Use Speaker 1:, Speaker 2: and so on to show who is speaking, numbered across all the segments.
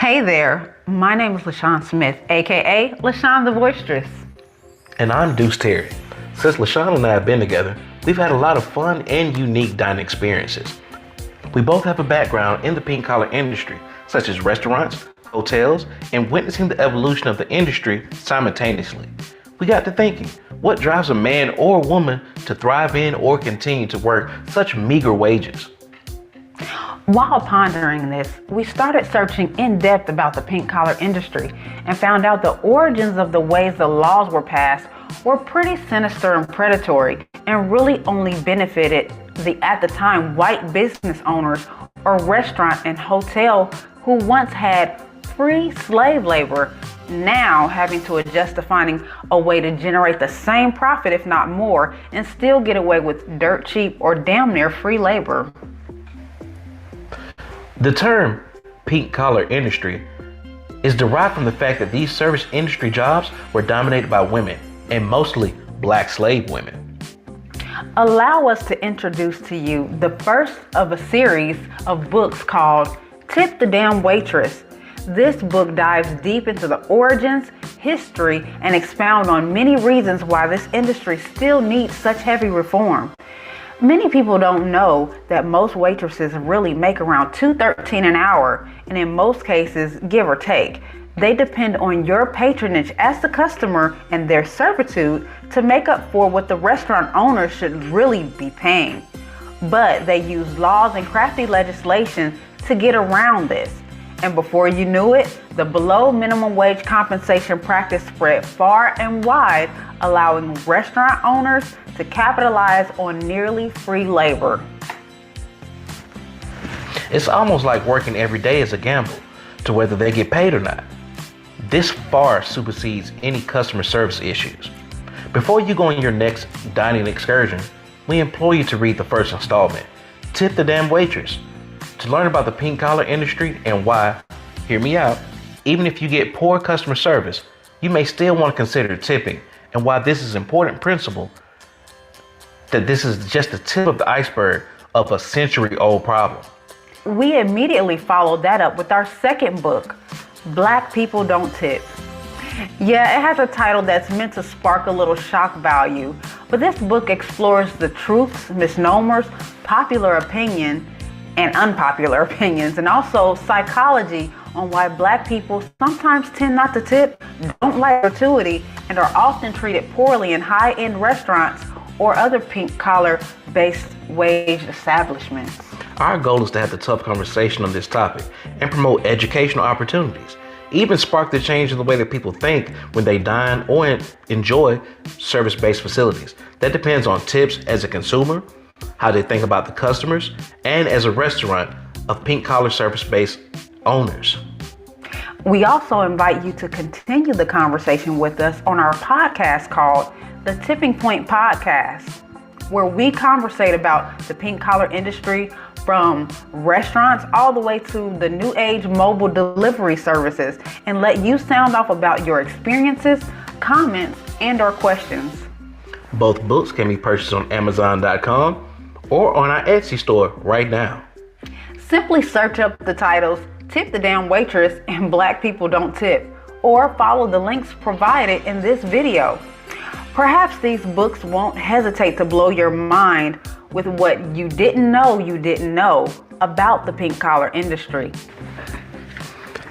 Speaker 1: Hey there, my name is LaShawn Smith, aka LaShawn the Voicstress.
Speaker 2: And I'm Deuce Terry. Since LaShawn and I have been together, we've had a lot of fun and unique dining experiences. We both have a background in the pink collar industry, such as restaurants, hotels, and witnessing the evolution of the industry simultaneously. We got to thinking, what drives a man or a woman to thrive in or continue to work such meager wages?
Speaker 1: While pondering this, we started searching in depth about the pink collar industry and found out the origins of the ways the laws were passed were pretty sinister and predatory and really only benefited the, at the time, white business owners or restaurant and hotel who once had free slave labor, now having to adjust to finding a way to generate the same profit, if not more, and still get away with dirt cheap or damn near free labor.
Speaker 2: The term pink collar industry is derived from the fact that these service industry jobs were dominated by women, and mostly black slave women.
Speaker 1: Allow us to introduce to you the first of a series of books called Tip the Damn Waitress. This book dives deep into the origins, history, and expound on many reasons why this industry still needs such heavy reform. Many people don't know that most waitresses really make around $2.13 an hour, and in most cases, give or take. They depend on your patronage as the customer and their servitude to make up for what the restaurant owners should really be paying. But they use laws and crafty legislation to get around this. And before you knew it, the below minimum wage compensation practice spread far and wide, allowing restaurant owners to capitalize on nearly free labor.
Speaker 2: It's almost like working every day is a gamble to whether they get paid or not. This far supersedes any customer service issues. Before you go on your next dining excursion, we implore you to read the first installment, Tip the Damn Waitress, to learn about the pink collar industry and why, hear me out, even if you get poor customer service, you may still want to consider tipping, and why this is an important principle, that this is just the tip of the iceberg of a century-old problem.
Speaker 1: We immediately followed that up with our second book, Black People Don't Tip. Yeah, it has a title that's meant to spark a little shock value, but this book explores the truths, misnomers, popular opinion, and unpopular opinions, and also psychology on why black people sometimes tend not to tip, don't like gratuity, and are often treated poorly in high-end restaurants or other pink collar based wage establishments.
Speaker 2: Our goal is to have the tough conversation on this topic and promote educational opportunities, even spark the change in the way that people think when they dine or enjoy service-based facilities. That depends on tips as a consumer, how they think about the customers, and as a restaurant of pink collar service-based owners.
Speaker 1: We also invite you to continue the conversation with us on our podcast called The Tipping Point Podcast, where we conversate about the pink collar industry from restaurants all the way to the new age mobile delivery services, and let you sound off about your experiences, comments, and or questions.
Speaker 2: Both books can be purchased on Amazon.com or on our Etsy store right now.
Speaker 1: Simply search up the titles Tip the Damn Waitress and Black People Don't Tip, or follow the links provided in this video. Perhaps these books won't hesitate to blow your mind with what you didn't know about the pink collar industry.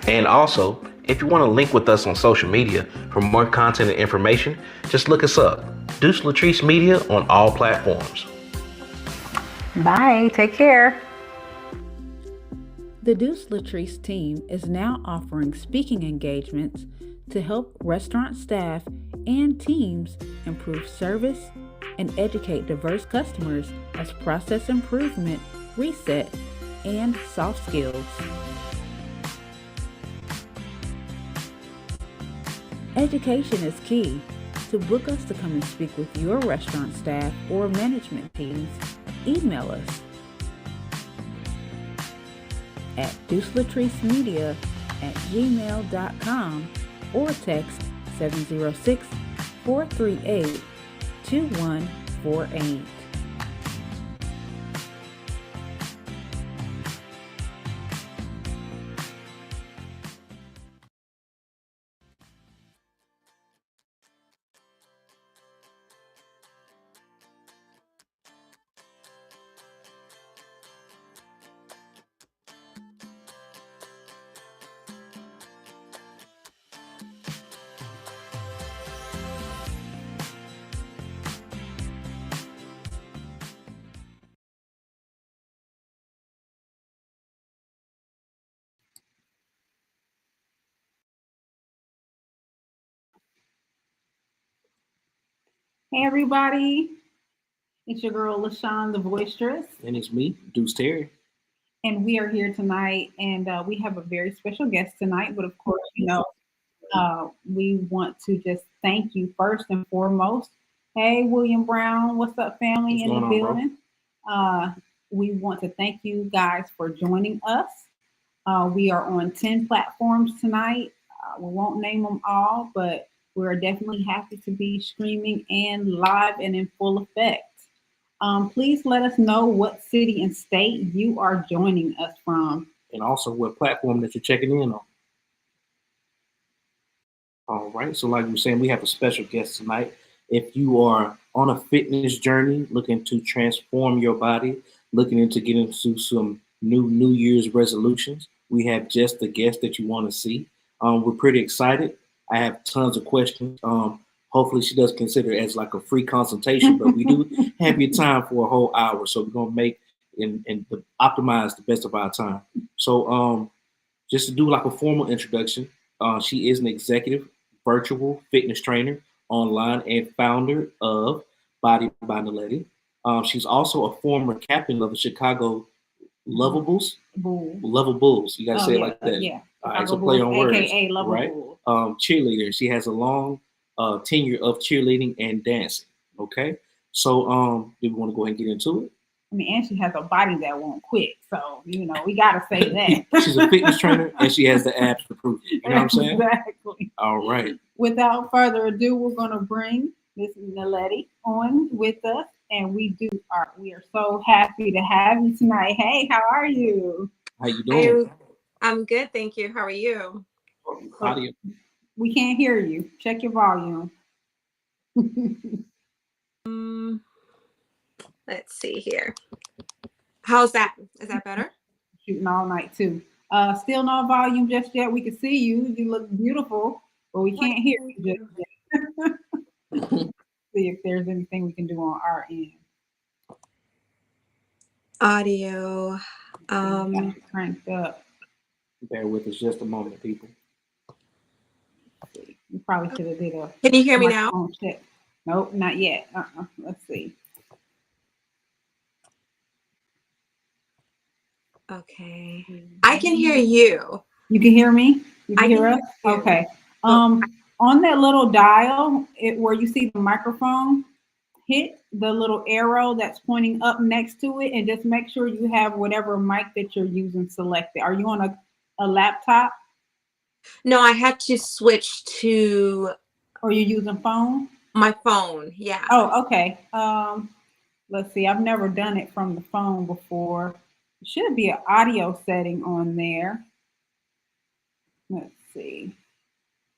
Speaker 2: And also, if you want to link with us on social media for more content and information, just look us up, Deuce Latrice Media, on all platforms.
Speaker 1: Bye, take care.
Speaker 3: The Deuce Latrice team is now offering speaking engagements to help restaurant staff and teams improve service and educate diverse customers as process improvement, reset, and soft skills. Education is key. To book us to come and speak with your restaurant staff or management teams, email us at deucelatricemedia@gmail.com or text 706-438-2148. Hey everybody, it's your girl LaShawn, the Voicstress,
Speaker 2: And it's me, Deuce Terry.
Speaker 3: and we are here tonight, and we have a very special guest tonight. But of course, we want to just thank you first and foremost. Hey, William Brown, what's up, family
Speaker 2: What's
Speaker 3: in the
Speaker 2: going on, bro?
Speaker 3: building? Uh, we want to thank you guys for joining us. We are on 10 platforms tonight. We won't name them all, but we're definitely happy to be streaming and live and in full effect. Please let us know what city and state you are joining us from.
Speaker 2: And also what platform that you're checking in on. All right. So, like we were saying, we have a special guest tonight. If you are on a fitness journey, looking to transform your body, looking into getting into some New Year's resolutions, we have just the guest that you want to see. We're pretty excited. I have tons of questions. Hopefully, she does consider it as like a free consultation, but we do have your time for a whole hour. So, we're going to make and optimize the best of our time. So, just to do like a formal introduction, she is an executive virtual fitness trainer online and founder of Body by Naledi. She's also a former captain of the Chicago Lovables.
Speaker 3: Bull.
Speaker 2: Level Bulls. You got to say it like that.
Speaker 3: Yeah.
Speaker 2: All right, so play on words.
Speaker 3: AKA Love
Speaker 2: right?
Speaker 3: Bull.
Speaker 2: Cheerleader. She has a long tenure of cheerleading and dancing. Okay. So do we want to go ahead and get into it?
Speaker 3: I mean, and she has a body that won't quit. So, we got to say that.
Speaker 2: She's a fitness trainer and she has the abs to prove it. You know what I'm saying?
Speaker 3: Exactly.
Speaker 2: All right.
Speaker 3: Without further ado, we're going to bring Miss Naledi on with us. And we are so happy to have you tonight. Hey, how are you?
Speaker 2: How you doing?
Speaker 4: I'm good, thank you. How are you?
Speaker 2: Audio.
Speaker 3: We can't hear you. Check your volume.
Speaker 4: Let's see here. How's that? Is that better?
Speaker 3: Shooting all night too. Still no volume just yet. We can see you. You look beautiful, but we can't hear you just yet. See if there's anything we can do on our end.
Speaker 4: Audio.
Speaker 3: Cranked up.
Speaker 2: Bear with us just a moment, people.
Speaker 3: You probably should have did a.
Speaker 4: Can you hear me now?
Speaker 3: Check. Nope, not yet. Let's see.
Speaker 4: Okay. I can hear you.
Speaker 3: You can hear me? You can
Speaker 4: I
Speaker 3: hear
Speaker 4: can
Speaker 3: us?
Speaker 4: hear you.
Speaker 3: Okay. On that little dial, where you see the microphone, hit the little arrow that's pointing up next to it and just make sure you have whatever mic that you're using selected. Are you on a laptop?
Speaker 4: No, I had to switch to.
Speaker 3: Or you using phone?
Speaker 4: My phone, yeah.
Speaker 3: Oh, okay. Let's see. I've never done it from the phone before. There should be an audio setting on there. Let's see.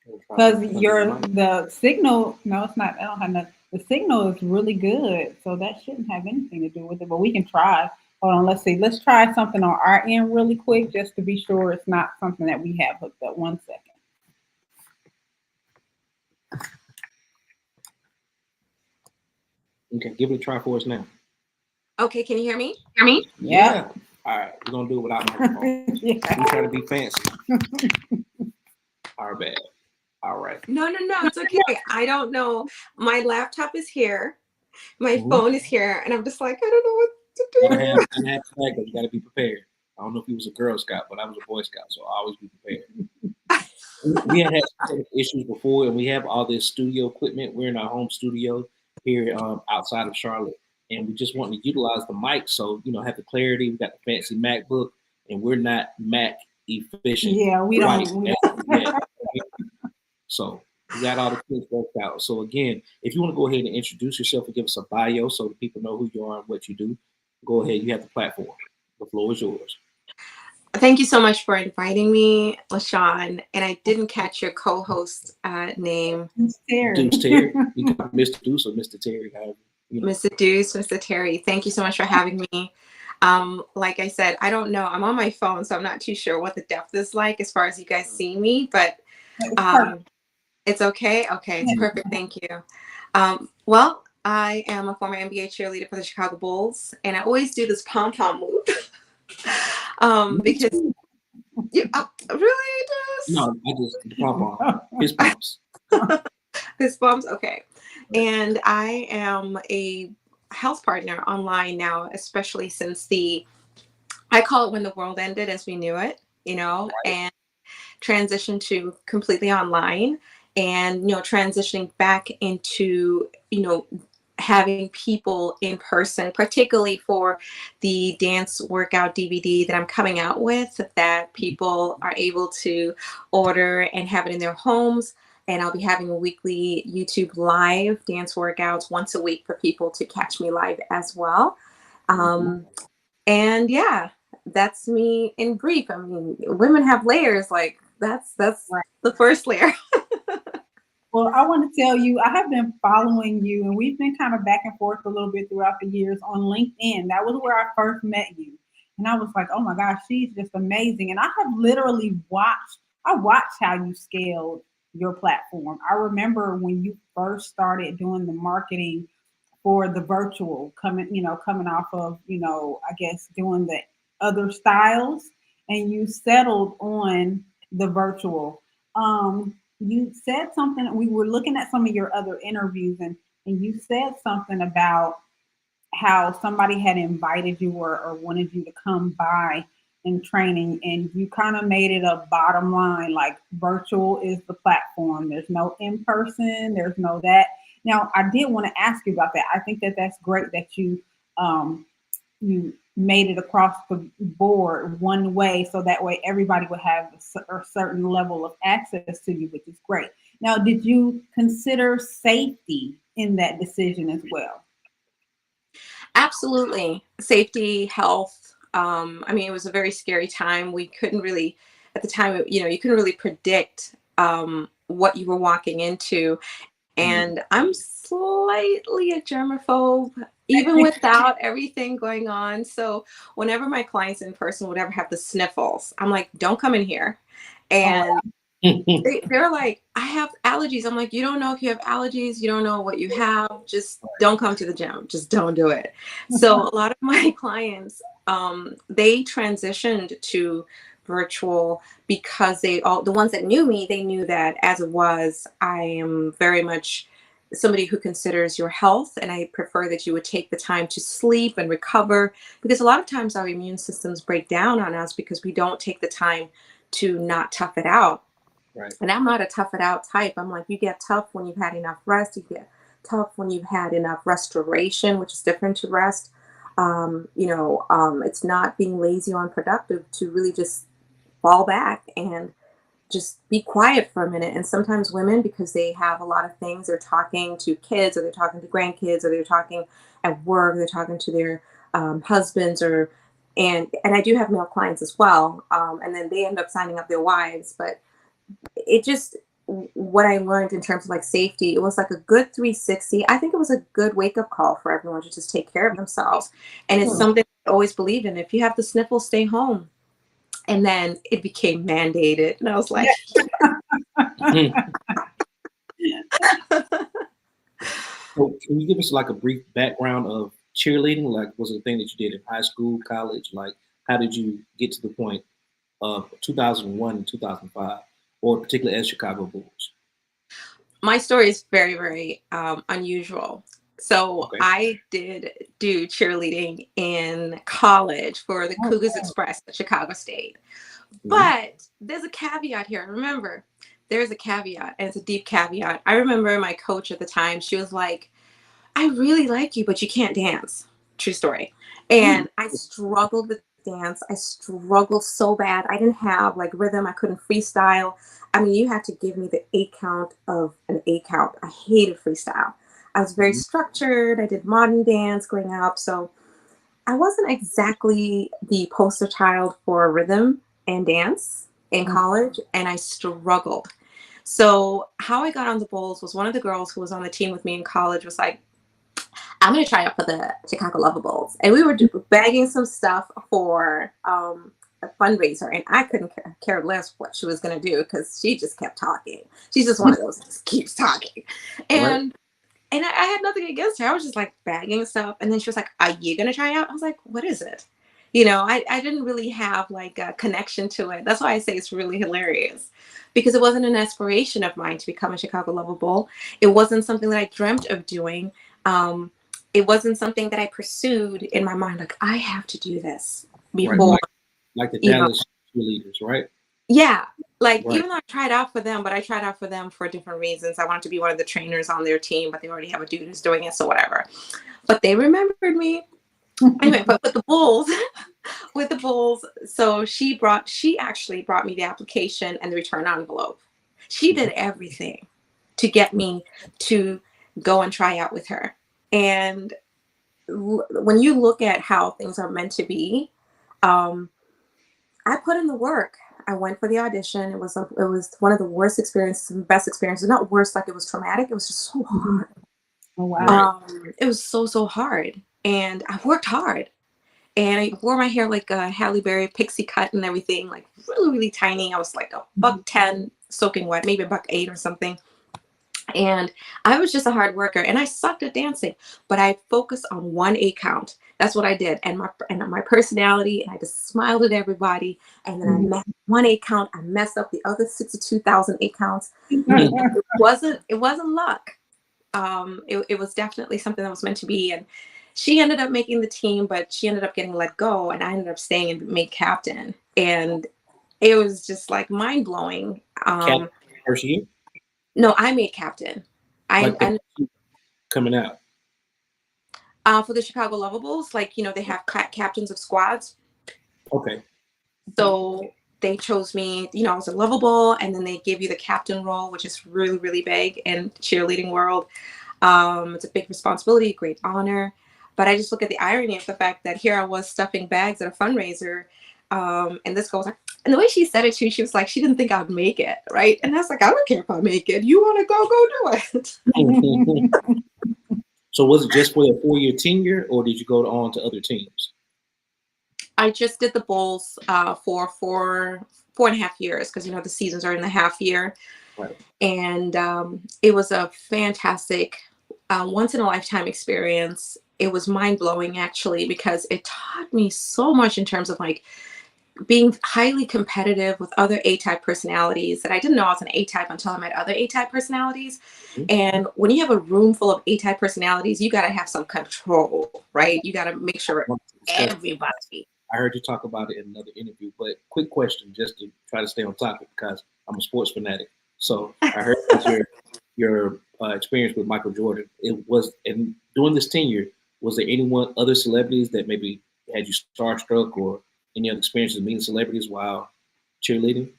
Speaker 3: Because the signal, no, it's not. I don't have nothing. The signal is really good, so that shouldn't have anything to do with it. But we can try. Hold on. Let's see. Let's try something on our end really quick, just to be sure it's not something that we have hooked up. 1 second.
Speaker 2: Okay, give it a try for us now.
Speaker 4: Okay, can you hear me?
Speaker 3: Yeah.
Speaker 2: All right, we're gonna do it without microphone.
Speaker 3: Yeah.
Speaker 2: We try to be fancy. Our bad. All right.
Speaker 4: No, it's okay. I don't know. My laptop is here. My phone is here, and I'm just like, I don't know what to do.
Speaker 2: You gotta be prepared. I don't know if he was a Girl Scout, but I was a Boy Scout, so I always be prepared. We had some issues before, and we have all this studio equipment. We're in our home studio here outside of Charlotte, and we just want to utilize the mic, so have the clarity. We got the fancy MacBook, and we're not Mac efficient.
Speaker 3: Yeah, we don't.
Speaker 2: Yeah. So we got all the things worked out. So again, if you want to go ahead and introduce yourself and give us a bio so that people know who you are and what you do, go ahead. You have the platform. The floor is yours.
Speaker 4: Thank you so much for inviting me, LaShawn. And I didn't catch your co-host name.
Speaker 3: Deuce Terry.
Speaker 2: Deuce Terry. You can Mr. Deuce or Mr. Terry.
Speaker 4: Mr. Deuce, Mr. Terry. Thank you so much for having me. Like I said, I don't know. I'm on my phone, so I'm not too sure what the depth is like as far as you guys see me, but it's okay. Okay, it's perfect. Thank you. Well, I am a former NBA cheerleader for the Chicago Bulls, and I always do this pom-pom move. Because you really does.
Speaker 2: No, I just the pom-pom. His pops.
Speaker 4: His bumps. Okay. And I am a health partner online now, especially since I call it when the world ended as we knew it, and transitioned to completely online, and transitioning back into having people in person, particularly for the dance workout DVD that I'm coming out with, that people are able to order and have it in their homes. And I'll be having a weekly YouTube live dance workouts once a week for people to catch me live as well. And yeah, that's me in brief. I mean, women have layers. Like that's
Speaker 3: Right.
Speaker 4: the first layer.
Speaker 3: Well, I want to tell you, I have been following you, and we've been kind of back and forth a little bit throughout the years on LinkedIn. That was where I first met you. And I was like, oh my gosh, she's just amazing. And I have literally watched how you scaled your platform. I remember when you first started doing the marketing for the virtual, coming off of, I guess doing the other styles, and you settled on the virtual. You said something, we were looking at some of your other interviews, and you said something about how somebody had invited you or wanted you to come by in training, and you kind of made it a bottom line, like virtual is the platform. There's no in person, there's no that. Now, I did want to ask you about that. I think that that's great that you made it across the board one way, so that way everybody would have a certain level of access to you, which is great. Now, did you consider safety in that decision as well?
Speaker 4: Absolutely. Safety, health. I mean, it was a very scary time. We couldn't really, at the time, you couldn't really predict what you were walking into. And I'm slightly a germaphobe, even without everything going on. So whenever my clients in person would ever have the sniffles, I'm like, don't come in here. And they're like, I have allergies. I'm like, you don't know if you have allergies. You don't know what you have. Just don't come to the gym. Just don't do it. So a lot of my clients, they transitioned to virtual because the ones that knew me, they knew that as it was, I am very much somebody who considers your health, and I prefer that you would take the time to sleep and recover, because a lot of times our immune systems break down on us because we don't take the time to not tough it out.
Speaker 2: Right.
Speaker 4: And I'm not a tough it out type. I'm like, you get tough when you've had enough rest. You get tough when you've had enough restoration, which is different to rest. It's not being lazy or unproductive to really just fall back and just be quiet for a minute. And sometimes women, because they have a lot of things, they're talking to kids, or they're talking to grandkids, or they're talking at work, they're talking to their husbands, and I do have male clients as well. And then they end up signing up their wives. But it just, what I learned in terms of like safety, it was like a good 360. I think it was a good wake up call for everyone to just take care of themselves. And it's something I always believed in. If you have the sniffles, stay home. And then it became mandated. And I was like,
Speaker 5: So can you give us like a brief background of cheerleading? Like, was it a thing that you did in high school, college? Like, how did you get to the point of 2001 and 2005, or particularly as Chicago Bulls?
Speaker 4: my story is very, very unusual. So
Speaker 5: Okay.
Speaker 4: I did do cheerleading in college for the Cougars Express at Chicago State. But there's a caveat here. Remember, there's a caveat, and it's a deep caveat. I remember my coach at the time, she was like, I really like you, but you can't dance. True story. And I struggled with dance. I struggled so bad. I didn't have like rhythm. I couldn't freestyle. I mean, you had to give me the 8 count of an 8 count. I hated freestyle. I was very structured. I did modern dance growing up. So I wasn't exactly the poster child for rhythm and dance in college, and I struggled. So how I got on the Bulls was one of the girls who was on the team with me in college was like, I'm going to try out for the Chicago Lovables. And we were bagging some stuff for a fundraiser, and I couldn't care less what she was going to do because she just kept talking. She's just one of those that just keeps talking. And I had nothing against her. I was just like bagging stuff. And then she was like, are you going to try out? I was like, what is it? You know, I didn't really have like a connection to it. That's why I say it's really hilarious, because it wasn't an aspiration of mine to become a Chicago Lovable. It wasn't something that I dreamt of doing. It wasn't something that I pursued in my mind, like I have to do this
Speaker 5: Right.
Speaker 4: before,
Speaker 5: Like the
Speaker 4: you know.
Speaker 5: Dallas cheerleaders, right?
Speaker 4: Yeah, like
Speaker 5: Right.
Speaker 4: even though I tried out for them, but I tried out for them for different reasons. I wanted to be one of the trainers on their team, but they already have a dude who's doing it, so whatever. But they remembered me. Anyway, but with the Bulls, with the Bulls, so she actually brought me the application and the return envelope. She did everything to get me to go and try out with her. And when you look at how things are meant to be, um, I put in the work. I went for the audition. It was one of the worst experiences and best experiences. Not worst, like it was traumatic. It was just so hard.
Speaker 3: Oh, wow.
Speaker 4: It was so hard, and I worked hard. And I wore my hair like a Halle Berry pixie cut and everything, like really tiny. I was like a $1.10 soaking wet, maybe $1.08 or something. And I was just a hard worker, and I sucked at dancing, but I focused on one 8 count. That's what I did, and my personality, and I just smiled at everybody. And then I met one 8 count. I messed up the other 62,000 8 counts. It wasn't luck. It was definitely something that was meant to be. And she ended up making the team, but she ended up getting let go, and I ended up staying and made captain. And it was just like mind blowing.
Speaker 5: Captain first year?
Speaker 4: No, I made captain. I
Speaker 5: coming out.
Speaker 4: For the Chicago Lovables, like, you know, they have captains of squads.
Speaker 5: Okay.
Speaker 4: So they chose me, you know, I was a lovable, and then they give you the captain role, which is really big in cheerleading world. It's a big responsibility, great honor. But I just look at the irony of the fact that here I was stuffing bags at a fundraiser. And this girl was like, and the way she said it too, she was like, she didn't think I'd make it, right? And I was like, I don't care if I make it. You want to go do it.
Speaker 5: So was it just for a 4-year tenure, or did you go on to other teams?
Speaker 4: I just did the Bulls for 4.5 years, because, you know, the seasons are in the half year.
Speaker 5: Right.
Speaker 4: And it was a fantastic, once in a lifetime experience. It was mind blowing, actually, because it taught me so much in terms of like being highly competitive with other A-type personalities that I didn't know I was an A-type until I met other A-type personalities. Mm-hmm. And when you have a room full of A-type personalities, you got to have some control, right? You got to make sure everybody.
Speaker 5: I heard you talk about it in another interview, but quick question, just to try to stay on topic, because I'm a sports fanatic. So I heard that your experience with Michael Jordan, it was, and during this tenure, was there anyone, other celebrities that maybe had you starstruck, or any other experiences meeting celebrities while cheerleading?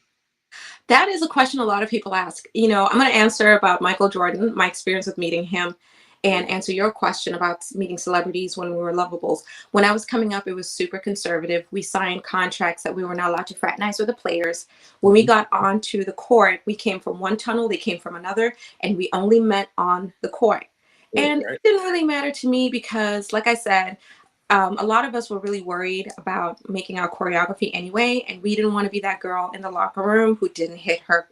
Speaker 4: That is a question a lot of people ask. You know, I'm going to answer about Michael Jordan, my experience with meeting him, and answer your question about meeting celebrities when we were Lovables. When I was coming up, it was super conservative. We signed contracts that we were not allowed to fraternize with the players. When we got onto the court, we came from one tunnel, they came from another, and we only met on the court. And it didn't really matter to me because, like I said, a lot of us were really worried about making our choreography anyway, and we didn't want to be that girl in the locker room who didn't hit her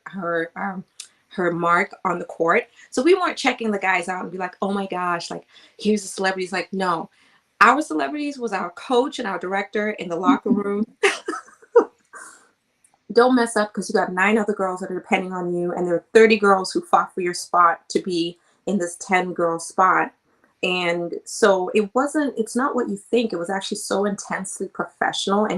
Speaker 4: mark on the court. So we weren't checking the guys out and be like, oh my gosh, like here's the celebrities. Like, no, our celebrities was our coach and our director in the locker room. Don't mess up, because you got 9 other girls that are depending on you, and there are 30 girls who fought for your spot to be in this 10-girl spot. And so it's not what you think. It was actually so intensely professional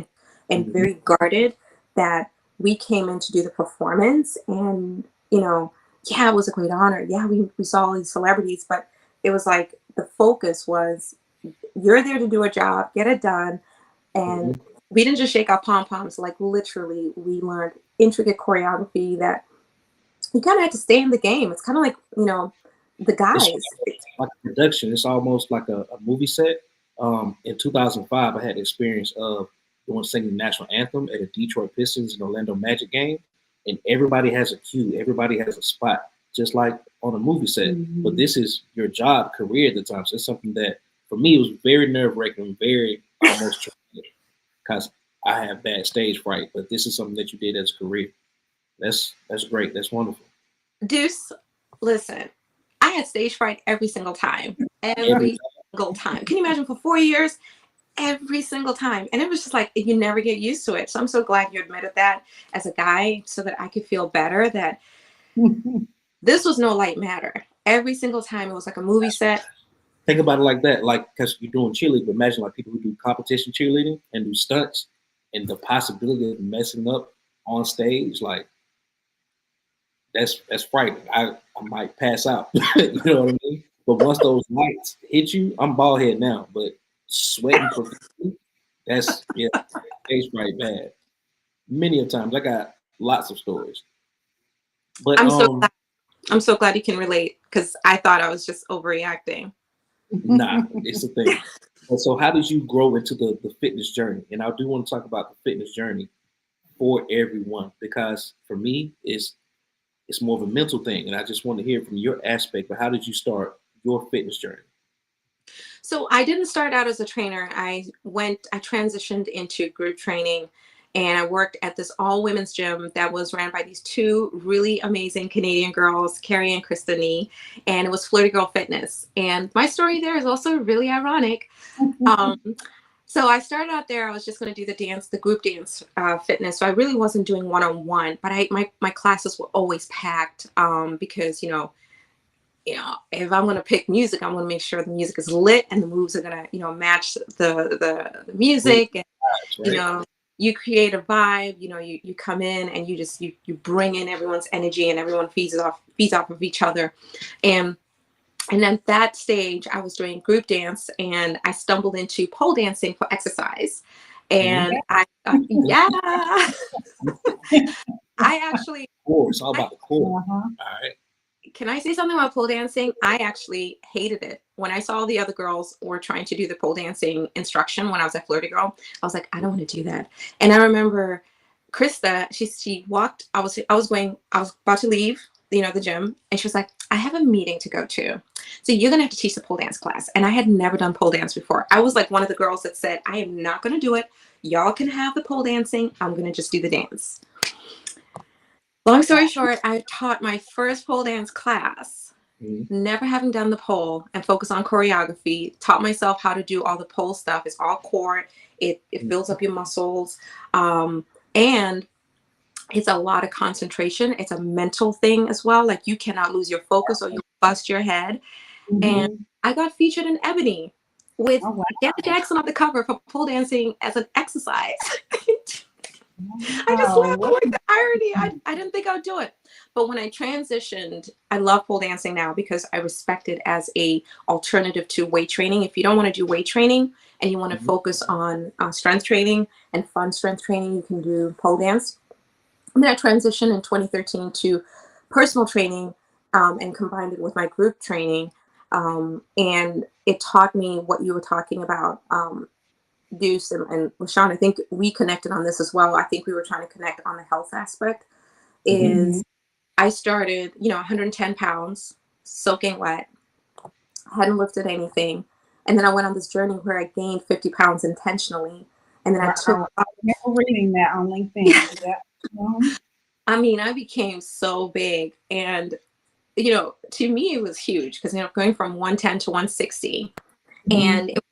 Speaker 4: and very guarded that we came in to do the performance. And, you know, yeah, it was a great honor. Yeah, we saw all these celebrities, but it was like the focus was, you're there to do a job, get it done. And we didn't just shake our pom-poms. Like, literally, we learned intricate choreography that you kind of had to stay in the game. It's kind of like, you know, the guys.
Speaker 5: It's like a production. It's almost like a movie set. In 2005, I had the experience of singing the national anthem at a Detroit Pistons and Orlando Magic game, and everybody has a cue. Everybody has a spot, just like on a movie set. But this is your job, career at the time. So it's something that, for me, it was very nerve-wracking, very almost traumatic, because I have bad stage fright. But this is something that you did as a career. That's great. That's wonderful.
Speaker 4: Deuce, listen. I had stage fright every single time. Every single time. Can you imagine, for 4 years, every single time. And it was just like, you never get used to it. So I'm so glad you admitted that as a guy so that I could feel better that this was no light matter. Every single time it was like a movie set.
Speaker 5: Think about it like that, like, because you're doing cheerleading, but imagine like people who do competition cheerleading and do stunts and the possibility of messing up on stage, like that's frightening. I might pass out. You know what I mean? But once those lights hit you, I'm bald head now, but sweating profusely, that's stage fright bad. Many of times I got lots of stories. But
Speaker 4: I'm so glad you can relate, because I thought I was just overreacting.
Speaker 5: Nah, it's the thing. And so how did you grow into the fitness journey? And I do want to talk about the fitness journey for everyone, because for me, it's more of a mental thing. And I just want to hear from your aspect, but how did you start your fitness journey?
Speaker 4: So I didn't start out as a trainer. I transitioned into group training, and I worked at this all women's gym that was ran by these two really amazing Canadian girls, Carrie and Krista Nee, and it was Flirty Girl Fitness. And my story there is also really ironic. So I started out there, I was just going to do the group dance fitness. So I really wasn't doing one-on-one, but my classes were always packed because, if I'm going to pick music, I'm going to make sure the music is lit and the moves are going to, match the music. And,
Speaker 5: Right.
Speaker 4: You create a vibe, you come in and you bring in everyone's energy, and everyone feeds off of each other. And at that stage, I was doing group dance, and I stumbled into pole dancing for exercise. And I thought, I actually.
Speaker 5: Core, it's all about the core. All right.
Speaker 4: Can I say something about pole dancing? I actually hated it. When I saw the other girls were trying to do the pole dancing instruction when I was at Flirty Girl, I was like, I don't want to do that. And I remember Krista, she walked, I was about to leave, the gym, and she was like, I have a meeting to go to. So you're going to have to teach the pole dance class. And I had never done pole dance before. I was like one of the girls that said, I am not going to do it. Y'all can have the pole dancing. I'm going to just do the dance. Long story short, I taught my first pole dance class, never having done the pole, and focus on choreography, taught myself how to do all the pole stuff. It's all core. It builds up your muscles. And it's a lot of concentration. It's a mental thing as well. Like, you cannot lose your focus or you bust your head. And I got featured in Ebony with Janet Jackson on the cover for pole dancing as an exercise. I just laughed at the irony. I didn't think I would do it. But when I transitioned, I love pole dancing now because I respect it as a alternative to weight training. If you don't want to do weight training and you want to focus on strength training and fun strength training, you can do pole dance. And then I transitioned in 2013 to personal training and combined it with my group training. And it taught me what you were talking about, Deuce and LaShawn. I think we connected on this as well. I think we were trying to connect on the health aspect. I started, 110 pounds, soaking wet, hadn't lifted anything. And then I went on this journey where I gained 50 pounds intentionally. And then I
Speaker 3: remember reading that on LinkedIn.
Speaker 4: I became so big. And, to me, it was huge because, going from 110 to 160. And it was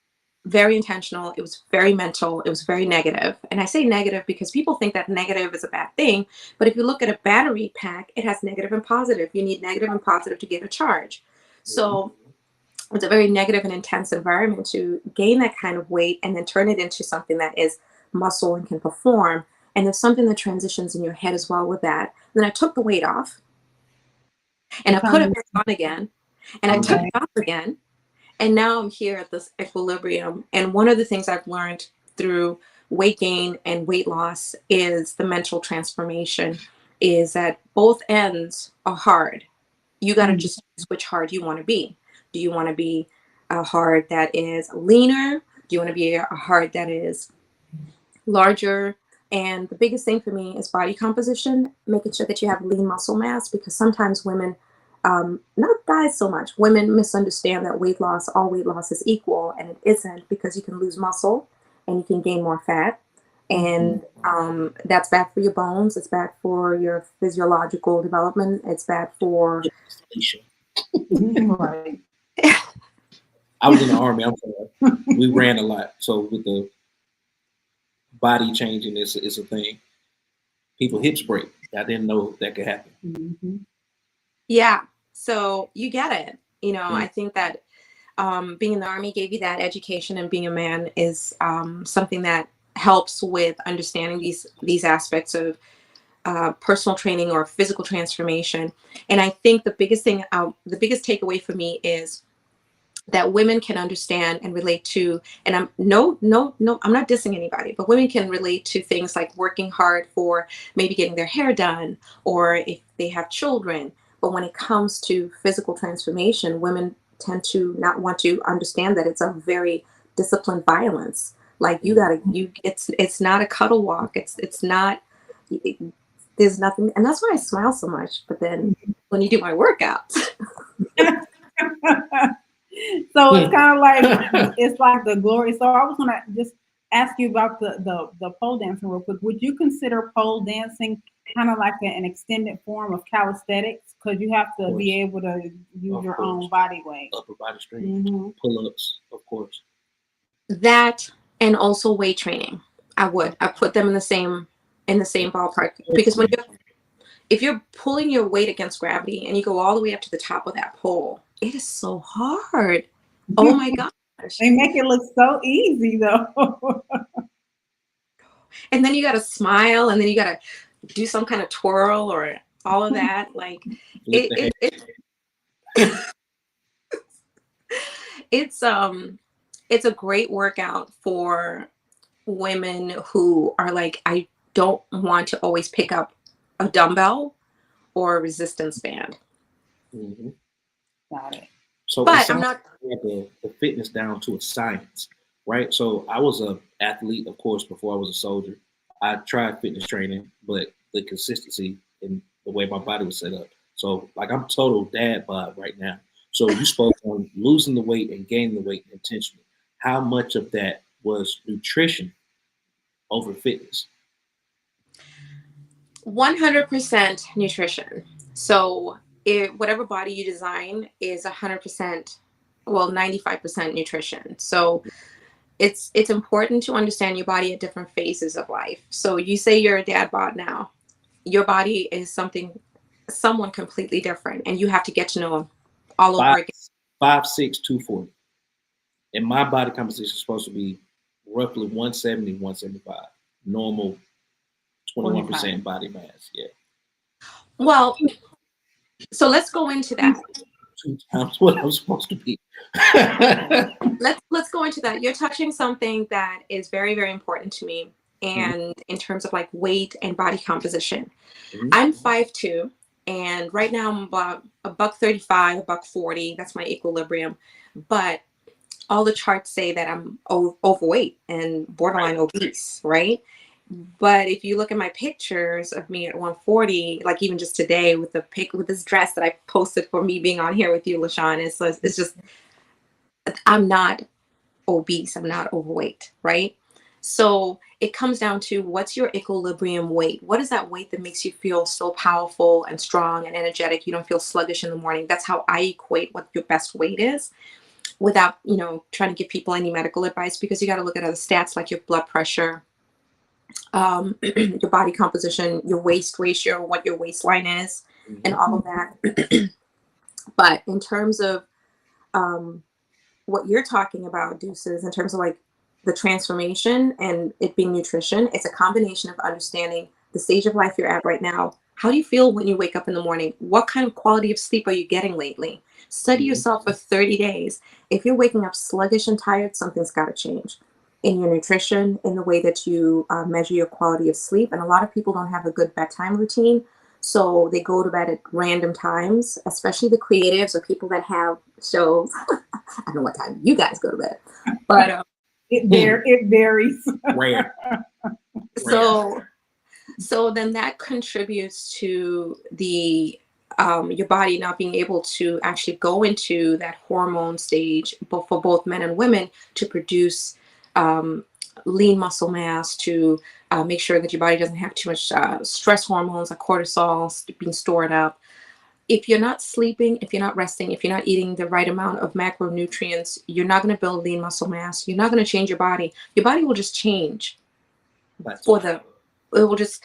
Speaker 4: very intentional. It was very mental. It was very negative. And I say negative because people think that negative is a bad thing. But if you look at a battery pack, it has negative and positive. You need negative and positive to get a charge. So it's a very negative and intense environment to gain that kind of weight and then turn it into something that is muscle and can perform. And there's something that transitions in your head as well with that. And then I took the weight off and I put it back on again, and I took it off again. And now I'm here at this equilibrium. And one of the things I've learned through weight gain and weight loss is the mental transformation, is that both ends are hard. You got to just choose which hard you want to be. Do you want to be a hard that is leaner? Do you want to be a hard that is larger? And the biggest thing for me is body composition, making sure that you have lean muscle mass, because sometimes women, not guys so much, women misunderstand that all weight loss is equal, and it isn't, because you can lose muscle and you can gain more fat. And that's bad for your bones. It's bad for your physiological development. It's bad for...
Speaker 3: Right.
Speaker 5: I was in the Army. I'm sorry. We ran a lot. So with the body changing, it's a thing. People hips break. I didn't know that could happen.
Speaker 3: Mm-hmm.
Speaker 4: Yeah. So you get it. You know,
Speaker 5: Mm.
Speaker 4: I think that being in the Army gave you that education, and being a man is something that helps with understanding these aspects of personal training or physical transformation. And I think the biggest thing, the biggest takeaway for me is that women can understand and relate to, and I'm I'm not dissing anybody, but women can relate to things like working hard for maybe getting their hair done, or if they have children. But when it comes to physical transformation, women tend to not want to understand that it's a very disciplined violence. Like it's not a cuddle walk. It's not, there's nothing. And that's why I smile so much. But then when you do my workouts,
Speaker 3: So it's kind of like it's like the glory. So I was gonna just ask you about the pole dancing real quick. Would you consider pole dancing kind of like an extended form of calisthenics? Because you have to be able to use your own body weight,
Speaker 5: upper body strength, pull-ups, of course.
Speaker 4: that, and also weight training. I put them in the same ballpark, because if you're pulling your weight against gravity and you go all the way up to the top of that pole, it is so hard. Oh my gosh.
Speaker 3: They make it look so easy though.
Speaker 4: And then you got to smile, and then you got to do some kind of twirl or all of that. Like it's a great workout for women who are like, I don't want to always pick up a dumbbell or a resistance band.
Speaker 5: Mm-hmm.
Speaker 3: Got it.
Speaker 5: So
Speaker 4: but I'm not
Speaker 5: the fitness down to a science, right? So I was an athlete, of course, before I was a soldier. I tried fitness training, but the consistency and the way my body was set up. So like I'm total dad bod right now. So you spoke on losing the weight and gaining the weight intentionally. How much of that was nutrition over fitness?
Speaker 4: 100% nutrition. So whatever body you design is 100%, well, 95% nutrition. So it's important to understand your body at different phases of life. So you say you're a dad bod now. Your body is someone completely different, and you have to get to know them all over again.
Speaker 5: 5'6", 240. And my body composition is supposed to be roughly 170, 175. Normal 21% body mass. Yeah.
Speaker 4: Well, so let's go into that.
Speaker 5: 2 times what I'm supposed to be.
Speaker 4: Let's go into that. You're touching something that is very, very important to me, and in terms of like weight and body composition. I'm 5'2", and right now I'm about $135, $140. That's my equilibrium. But all the charts say that I'm overweight and borderline obese, right? But if you look at my pictures of me at 140, like even just today with this dress that I posted for me being on here with you, LaShawn, it's just, I'm not obese, I'm not overweight, right? So it comes down to, what's your equilibrium weight? What is that weight that makes you feel so powerful and strong and energetic? You don't feel sluggish in the morning. That's how I equate what your best weight is, without, trying to give people any medical advice, because you got to look at other stats like your blood pressure, your body composition, your waist ratio, what your waistline is, and all of that. But in terms of what you're talking about, Deuces, in terms of like the transformation and it being nutrition, it's a combination of understanding the stage of life you're at right now. How do you feel when you wake up in the morning? What kind of quality of sleep are you getting lately? Study yourself for 30 days. If you're waking up sluggish and tired, something's got to change in your nutrition, in the way that you measure your quality of sleep. And a lot of people don't have a good bedtime routine. So they go to bed at random times, especially the creatives or people that have shows. I don't know what time you guys go to bed, but
Speaker 3: it varies.
Speaker 5: Rare.
Speaker 4: So then that contributes to the your body not being able to actually go into that hormone stage, but for both men and women, to produce lean muscle mass, to make sure that your body doesn't have too much stress hormones like cortisol being stored up. if you're not sleeping, if you're not resting, if you're not eating the right amount of macronutrients, you're not going to build lean muscle mass. You're not going to change your body. Your body will just change for the, it will just,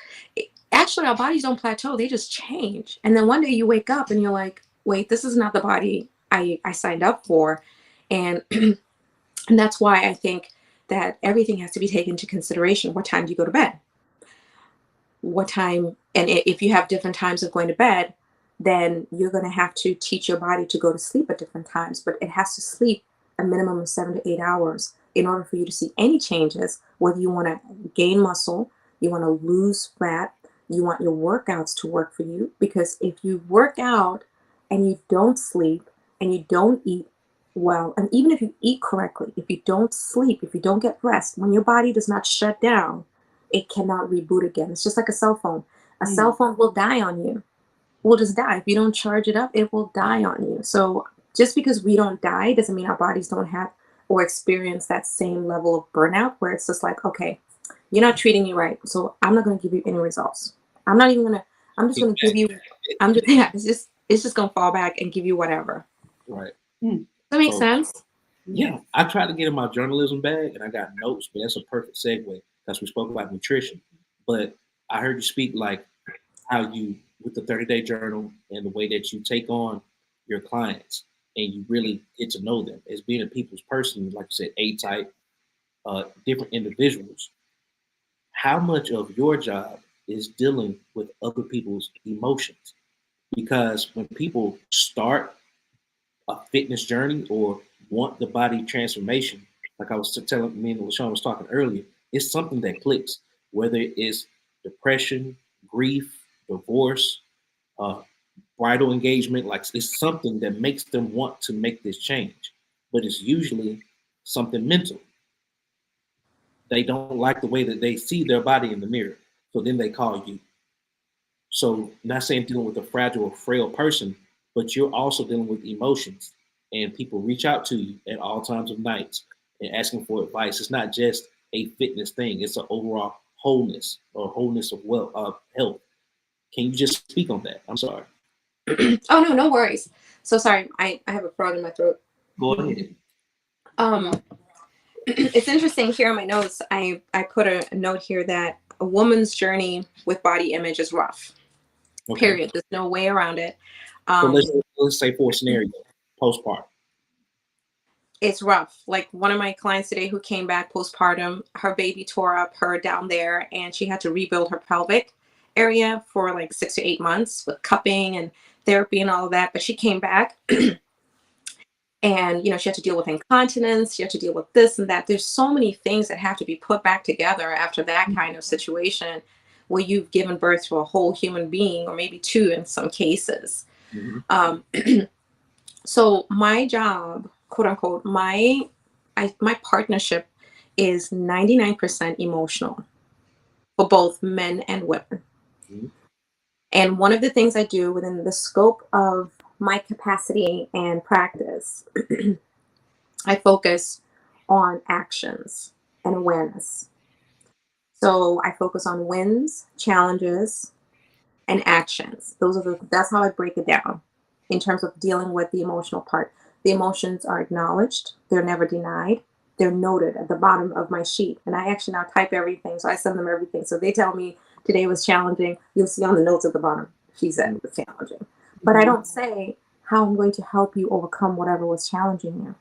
Speaker 4: actually our bodies don't plateau. They just change. And then one day you wake up and you're like, wait, this is not the body I signed up for. And, and that's why I think that everything has to be taken into consideration. What time do you go to bed? What time, and if you have different times of going to bed, then you're going to have to teach your body to go to sleep at different times, but it has to sleep a minimum of 7 to 8 hours in order for you to see any changes, whether you want to gain muscle, you want to lose fat, you want your workouts to work for you. Because if you work out and you don't sleep and you don't eat well, and even if you eat correctly, if you don't sleep, if you don't get rest, when your body does not shut down, it cannot reboot again. It's just like a cell phone. A cell phone will die on you. Will just die. If you don't charge it up, it will die on you. So just because we don't die doesn't mean our bodies don't have or experience that same level of burnout where it's just like, okay, you're not treating me right, so I'm not going to give you any results. I'm not even going to, I'm just going to give you, I'm just, yeah, it's just going to fall back and give you whatever.
Speaker 5: Right.
Speaker 4: Does that make sense?
Speaker 5: Yeah. I tried to get in my journalism bag and I got notes, but that's a perfect segue because we spoke about nutrition. But I heard you speak like how you, with the 30-day journal and the way that you take on your clients and you really get to know them as being a people's person, like you said, A-type, different individuals. How much of your job is dealing with other people's emotions? Because when people start a fitness journey or want the body transformation, like I was telling me and LaShawn was talking earlier, it's something that clicks, whether it's depression, grief, divorce, bridal engagement, like it's something that makes them want to make this change, but it's usually something mental. They don't like the way that they see their body in the mirror, so then they call you. So not saying dealing with a fragile or frail person, but you're also dealing with emotions, and people reach out to you at all times of nights and asking for advice. It's not just a fitness thing; it's an overall wholeness or wholeness of health. Can you just speak on that? I'm sorry.
Speaker 4: Oh no worries. So sorry, I have a frog in my throat.
Speaker 5: Go ahead.
Speaker 4: It's interesting here in my notes. I put a note here that a woman's journey with body image is rough. Okay. Period. There's no way around it.
Speaker 5: So let's say for a scenario, postpartum.
Speaker 4: It's rough. Like one of my clients today who came back postpartum, her baby tore up her down there and she had to rebuild her pelvic area for like 6 to 8 months with cupping and therapy and all of that. But she came back and, she had to deal with incontinence. She had to deal with this and that. There's so many things that have to be put back together after that kind of situation where you've given birth to a whole human being, or maybe two in some cases. So my job, quote unquote, my partnership is 99% emotional for both men and women. And one of the things I do within the scope of my capacity and practice, I focus on actions and awareness. So I focus on wins, challenges, and actions. That's how I break it down in terms of dealing with the emotional part. The emotions are acknowledged. They're never denied. They're noted at the bottom of my sheet. And I actually now type everything. So I send them everything. So they tell me today was challenging. You'll see on the notes at the bottom, she said it was challenging. But I don't say how I'm going to help you overcome whatever was challenging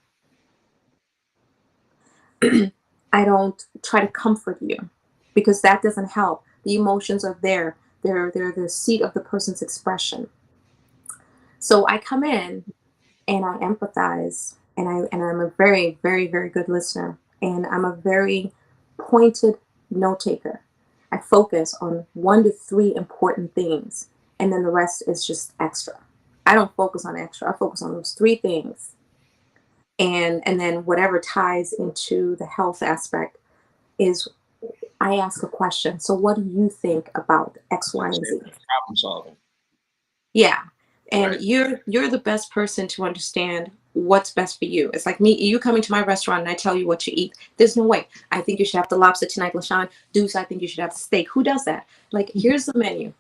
Speaker 4: you. I don't try to comfort you because that doesn't help. The emotions are there. They're the seat of the person's expression. So I come in and I empathize, and I'm a very, very, very good listener, and I'm a very pointed note taker. I focus on 1 to 3 important things, and then the rest is just extra. I don't focus on extra. I focus on those 3 things, and then whatever ties into the health aspect is I ask a question. So what do you think about X, Y, and Z?
Speaker 5: Problem solving.
Speaker 4: Yeah. And
Speaker 5: right.
Speaker 4: You're the best person to understand what's best for you. It's like me, you coming to my restaurant and I tell you what to eat. There's no way. I think you should have the lobster tonight, LaShawn. Deuce, I think you should have the steak. Who does that? Like, here's the menu.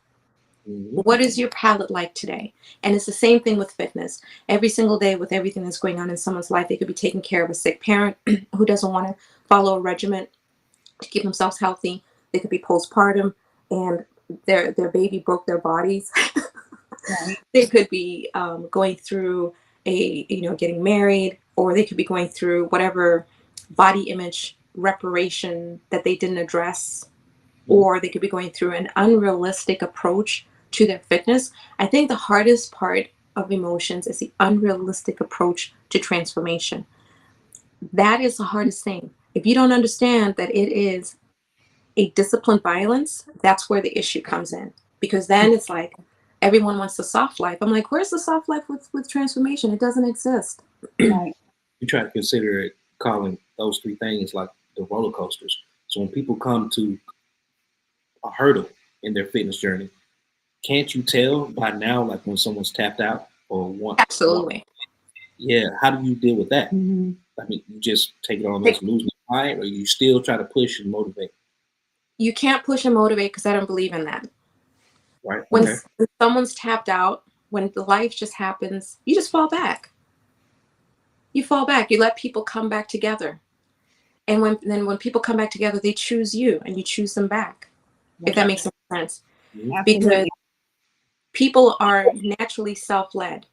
Speaker 4: What is your palate like today? And it's the same thing with fitness. Every single day, with everything that's going on in someone's life, they could be taking care of a sick parent who doesn't want to follow a regimen to keep themselves healthy. They could be postpartum and their baby broke their bodies.
Speaker 3: Right.
Speaker 4: They could be going through getting married, or they could be going through whatever body image reparation that they didn't address, or they could be going through an unrealistic approach to their fitness. I think the hardest part of emotions is the unrealistic approach to transformation. That is the hardest thing. If you don't understand that it is a disciplined violence, that's where the issue comes in. Because then it's like everyone wants the soft life. I'm like, where's the soft life with transformation? It doesn't exist.
Speaker 3: Right.
Speaker 5: You try to consider it, calling those three things like the roller coasters. So when people come to a hurdle in their fitness journey, can't you tell by now, like when someone's tapped out or want?
Speaker 4: Absolutely.
Speaker 5: Yeah. How do you deal with that?
Speaker 3: Mm-hmm.
Speaker 5: I mean, you just take it on as losing mind, or you still try to push and motivate?
Speaker 4: You can't push and motivate because I don't believe in that.
Speaker 5: Right.
Speaker 4: When
Speaker 5: Okay.
Speaker 4: someone's tapped out, when the life just happens, you just fall back. You fall back. You let people come back together. And when people come back together, they choose you and you choose them back. If that makes sense. Because
Speaker 3: Absolutely.
Speaker 4: people are naturally self-led.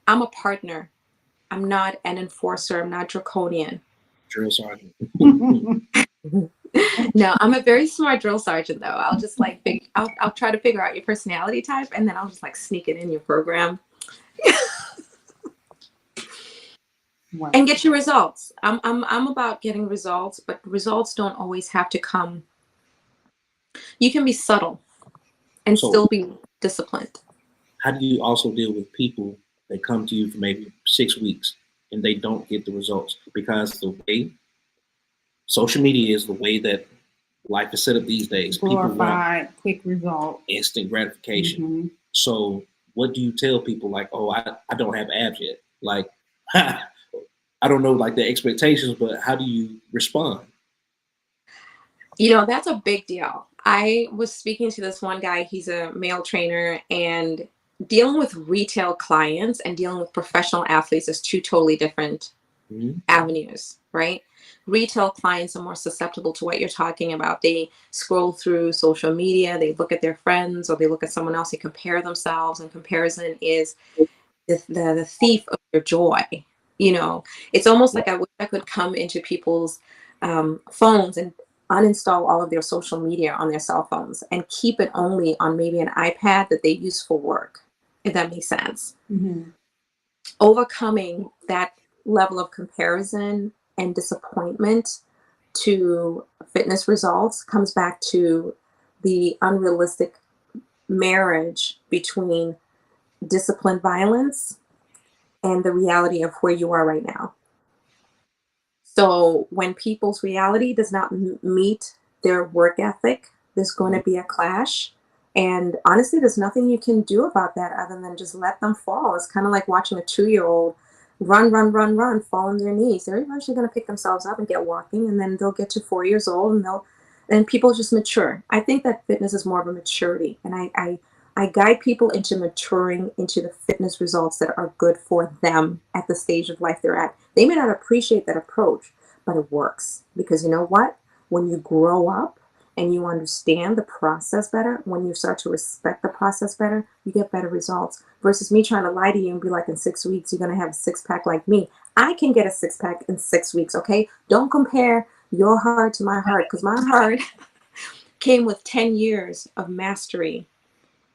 Speaker 4: I'm a partner. I'm not an enforcer. I'm not draconian.
Speaker 5: Drill sergeant.
Speaker 4: No, I'm a very smart drill sergeant though. I'll just like I'll try to figure out your personality type and then I'll just like sneak it in your program. And get your results. I'm about getting results, but results don't always have to come. You can be subtle and still be disciplined.
Speaker 5: How do you also deal with people that come to you for maybe 6 weeks and they don't get the results? Because the way social media is, the way that life is set up these days,
Speaker 3: Glorified,
Speaker 5: people want
Speaker 3: quick result,
Speaker 5: instant gratification.
Speaker 3: Mm-hmm.
Speaker 5: So what do you tell people like, oh, I don't have abs yet? Like, I don't know, like the expectations, but how do you respond?
Speaker 4: That's a big deal. I was speaking to this one guy, he's a male trainer, and dealing with retail clients and dealing with professional athletes is two totally different avenues, right? Retail clients are more susceptible to what you're talking about. They scroll through social media, they look at their friends, or they look at someone else, they compare themselves, and comparison is the thief of your joy. It's almost like I wish I could come into people's phones and uninstall all of their social media on their cell phones and keep it only on maybe an iPad that they use for work, if that makes sense.
Speaker 3: Mm-hmm.
Speaker 4: Overcoming that level of comparison and disappointment to fitness results comes back to the unrealistic marriage between disciplined violence and the reality of where you are right now. So when people's reality does not meet their work ethic, there's going to be a clash. And honestly, there's nothing you can do about that other than just let them fall. It's kind of like watching a 2-year-old run, fall on their knees. They're eventually going to pick themselves up and get walking, and then they'll get to 4 years old and people just mature. I think that fitness is more of a maturity. And I guide people into maturing into the fitness results that are good for them at the stage of life they're at. They may not appreciate that approach, but it works. Because you know what? When you grow up and you understand the process better, when you start to respect the process better, you get better results. Versus me trying to lie to you and be like, in 6 weeks, you're going to have a six-pack like me. I can get a six-pack in 6 weeks, okay? Don't compare your heart to my heart, because my heart came with 10 years of mastery.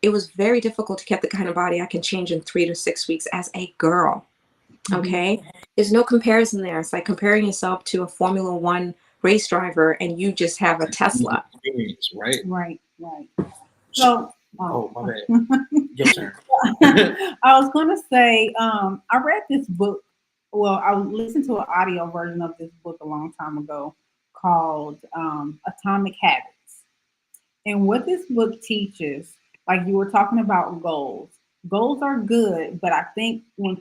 Speaker 4: It was very difficult to get the kind of body I can change in 3 to 6 weeks as a girl. Okay. Mm-hmm. There's no comparison there. It's like comparing yourself to a Formula One race driver and you just have a Tesla.
Speaker 5: Right.
Speaker 3: So,
Speaker 5: my bad. Your turn.
Speaker 3: I was going to say, I read this book. Well, I listened to an audio version of this book a long time ago called Atomic Habits. And what this book teaches, like you were talking about goals are good, but I think when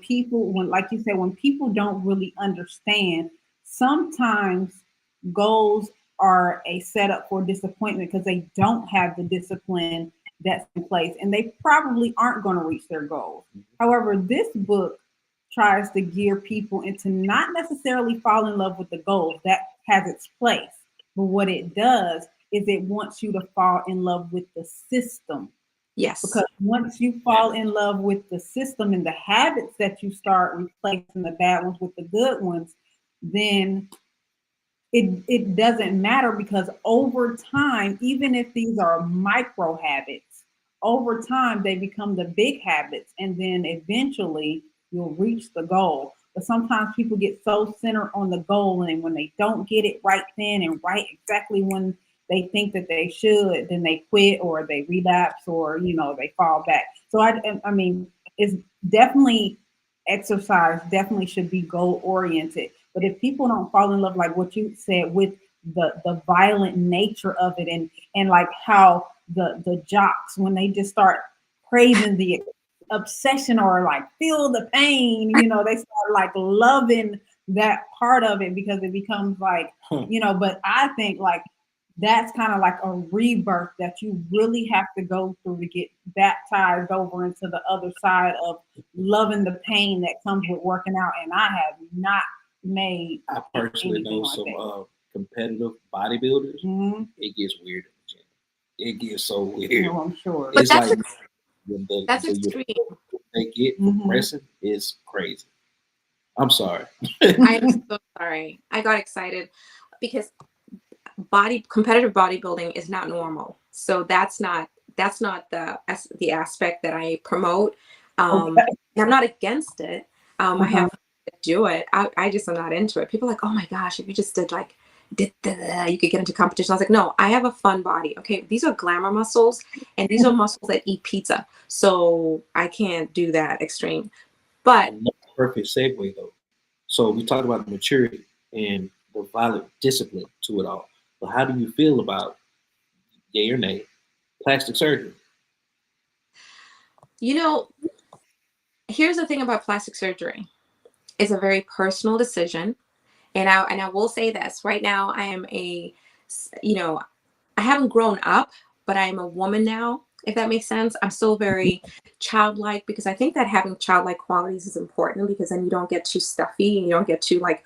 Speaker 3: like you said, when people don't really understand, sometimes goals are a setup for disappointment because they don't have the discipline that's in place, and they probably aren't going to reach their goals. However, this book tries to gear people into not necessarily fall in love with the goals. That has its place. But what it does is it wants you to fall in love with the system.
Speaker 4: Yes.
Speaker 3: Because once you fall in love with the system and the habits that you start replacing the bad ones with the good ones, then it doesn't matter, because over time, even if these are micro habits, over time they become the big habits, and then eventually you'll reach the goal. But sometimes people get so centered on the goal, and when they don't get it right then and right exactly when they think that they should, then they quit or they relapse, or they fall back. So I mean, it's definitely exercise definitely should be goal oriented. But if people don't fall in love, like what you said, with the violent nature of it, and like how the jocks, when they just start praising the obsession or like feel the pain, they start like loving that part of it, because it becomes like, but I think like that's kind of like a rebirth that you really have to go through to get baptized over into the other side of loving the pain that comes with working out. And I have not made.
Speaker 5: I personally know
Speaker 3: like
Speaker 5: some competitive bodybuilders.
Speaker 3: Mm-hmm.
Speaker 5: It gets weird in the gym. It gets so weird.
Speaker 3: I'm sure.
Speaker 5: It's like
Speaker 4: that's extreme.
Speaker 5: They get progressive is crazy. I'm sorry.
Speaker 4: I am so sorry. I got excited because competitive bodybuilding is not normal. So that's not the aspect that I promote. And I'm not against it. I have to do it. I just am not into it. People are like, oh my gosh, if you just did you could get into competition. I was like, no, I have a fun body. Okay, these are glamour muscles, and these are muscles that eat pizza. So I can't do that extreme. But
Speaker 5: perfect segue though. So we talked about the maturity and the violent discipline to it all. But how do you feel about, yay or nay, plastic surgery?
Speaker 4: Here's the thing about plastic surgery. It's a very personal decision. And I will say this right now, I am I haven't grown up, but I am a woman now, if that makes sense. I'm still very childlike, because I think that having childlike qualities is important, because then you don't get too stuffy and you don't get too like,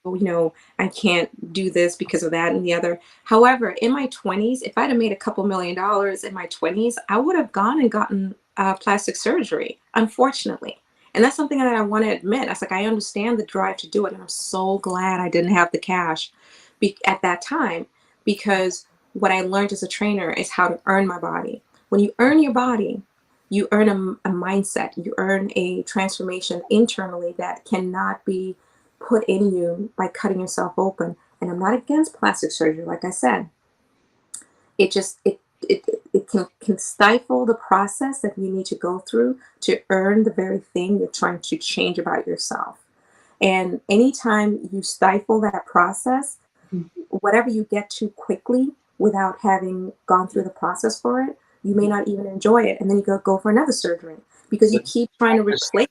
Speaker 4: I can't do this because of that and the other. However, in my 20s, if I'd have made a couple $1 million in my 20s, I would have gone and gotten plastic surgery, unfortunately. And that's something that I want to admit. I was like, I understand the drive to do it. And I'm so glad I didn't have the cash at that time, because what I learned as a trainer is how to earn my body. When you earn your body, you earn a mindset. You earn a transformation internally that cannot be put in you by cutting yourself open. And I'm not against plastic surgery. Like I said, it can stifle the process that you need to go through to earn the very thing you're trying to change about yourself. And anytime you stifle that process, whatever you get too quickly without having gone through the process for it, you may not even enjoy it. And then you go for another surgery, because you keep trying to replace.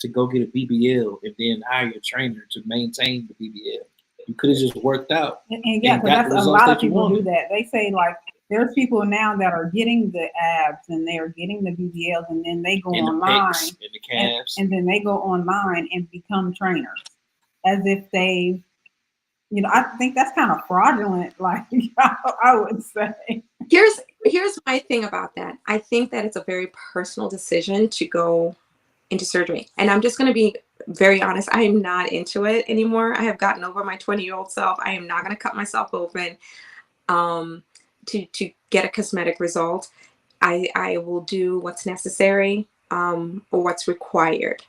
Speaker 5: To go get a BBL and then hire a trainer to maintain the BBL. You could have just worked out.
Speaker 3: And yeah, because that's a lot of people do that. They say like, there's people now that are getting the abs and they are getting the BBLs, and then they go online
Speaker 5: and the calves.
Speaker 3: And then they go online and become trainers, as if they, I think that's kind of fraudulent. Like I would say.
Speaker 4: Here's my thing about that. I think that it's a very personal decision to go into surgery, and I'm just going to be very honest. I am not into it anymore. I have gotten over my 20-year-old self. I am not going to cut myself open. To get a cosmetic result. I will do what's necessary or what's required.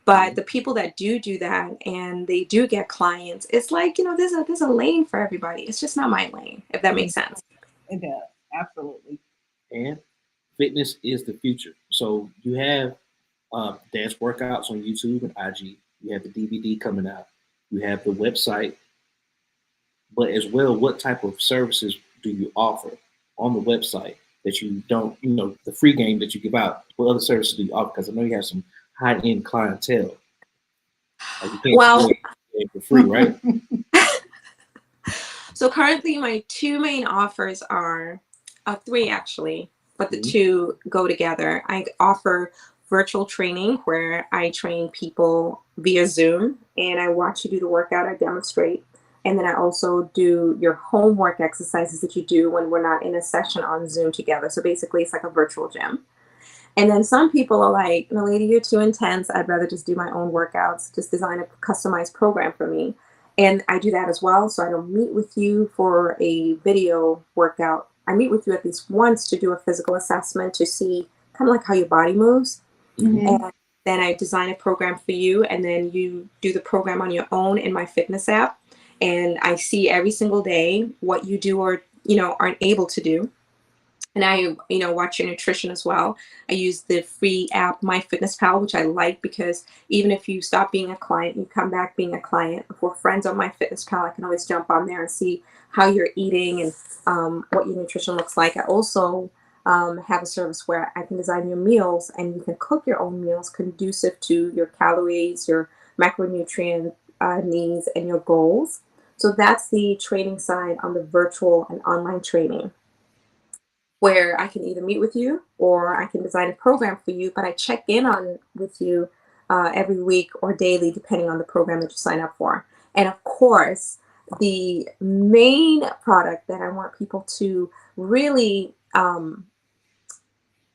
Speaker 4: But the people that do that and they do get clients, it's like, there's a lane for everybody. It's just not my lane, if that makes sense.
Speaker 3: It does. Absolutely.
Speaker 5: And fitness is the future. So you have dance workouts on YouTube and IG. You have the DVD coming out. You have the website. But as well, what type of services do you offer on the website that you don't, the free game that you give out? What other services do you offer? Because I know you have some high-end clientele. Like you can't do it for free, right?
Speaker 4: So currently my two main offers are, three actually. but the two go together. I offer virtual training where I train people via Zoom, and I watch you do the workout, I demonstrate. And then I also do your homework exercises that you do when we're not in a session on Zoom together. So basically, it's like a virtual gym. And then some people are like, Naledi, you're too intense. I'd rather just do my own workouts, just design a customized program for me. And I do that as well. So I don't meet with you for a video workout. I meet with you at least once to do a physical assessment to see kind of like how your body moves. And then I design a program for you, and then you do the program on your own in my fitness app. And I see every single day what you do or, aren't able to do. And I, watch your nutrition as well. I use the free app, MyFitnessPal, which I like because even if you stop being a client, you come back being a client. If we're friends on MyFitnessPal, I can always jump on there and see how you're eating and what your nutrition looks like. I also have a service where I can design your meals, and you can cook your own meals conducive to your calories, your macronutrient needs, and your goals. So that's the training side on the virtual and online training, where I can either meet with you or I can design a program for you, but I check in on with you every week or daily, depending on the program that you sign up for. And of course, the main product that I want people to really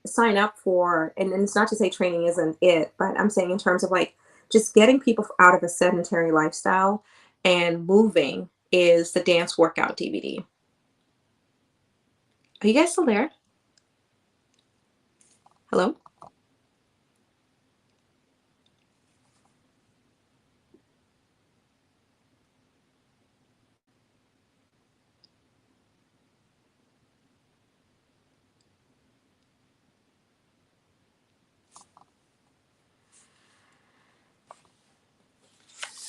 Speaker 4: sign up for, and it's not to say training isn't it, but I'm saying in terms of like just getting people out of a sedentary lifestyle and moving, is the dance workout DVD. Are you guys still there? Hello?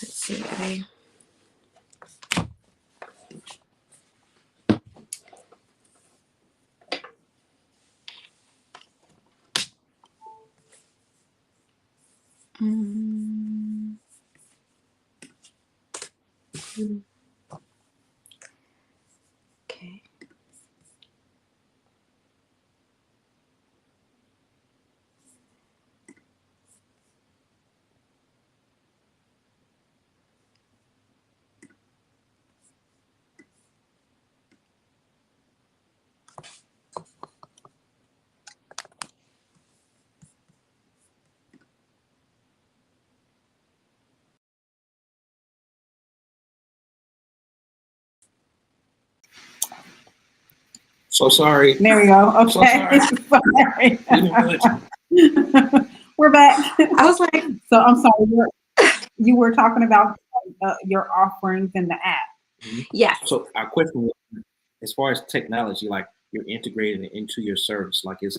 Speaker 4: Let's see. Okay.
Speaker 5: So sorry.
Speaker 3: There we go. Okay.
Speaker 5: So sorry.
Speaker 3: We're back.
Speaker 4: I was like,
Speaker 3: So I'm sorry. You were talking about your offerings in the app.
Speaker 4: yes.
Speaker 5: So our question was, as far as technology, like you're integrating it into your service, like it's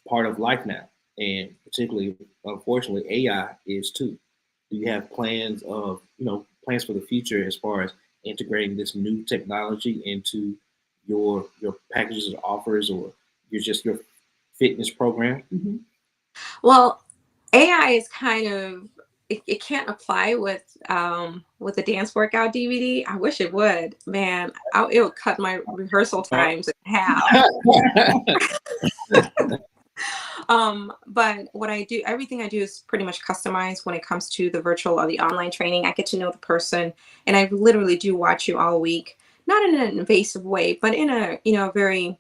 Speaker 5: part of life now, and particularly, unfortunately, AI is too. Do you have plans of, plans for the future as far as integrating this new technology into your packages and offers, or your fitness program?
Speaker 4: Well, AI is kind of, it can't apply with a dance workout DVD. I wish it would. Man, it would cut my rehearsal times in half. But what I do, everything I do is pretty much customized when it comes to the virtual or the online training. I get to know the person, and I literally do watch you all week, not in an invasive way, but in a, very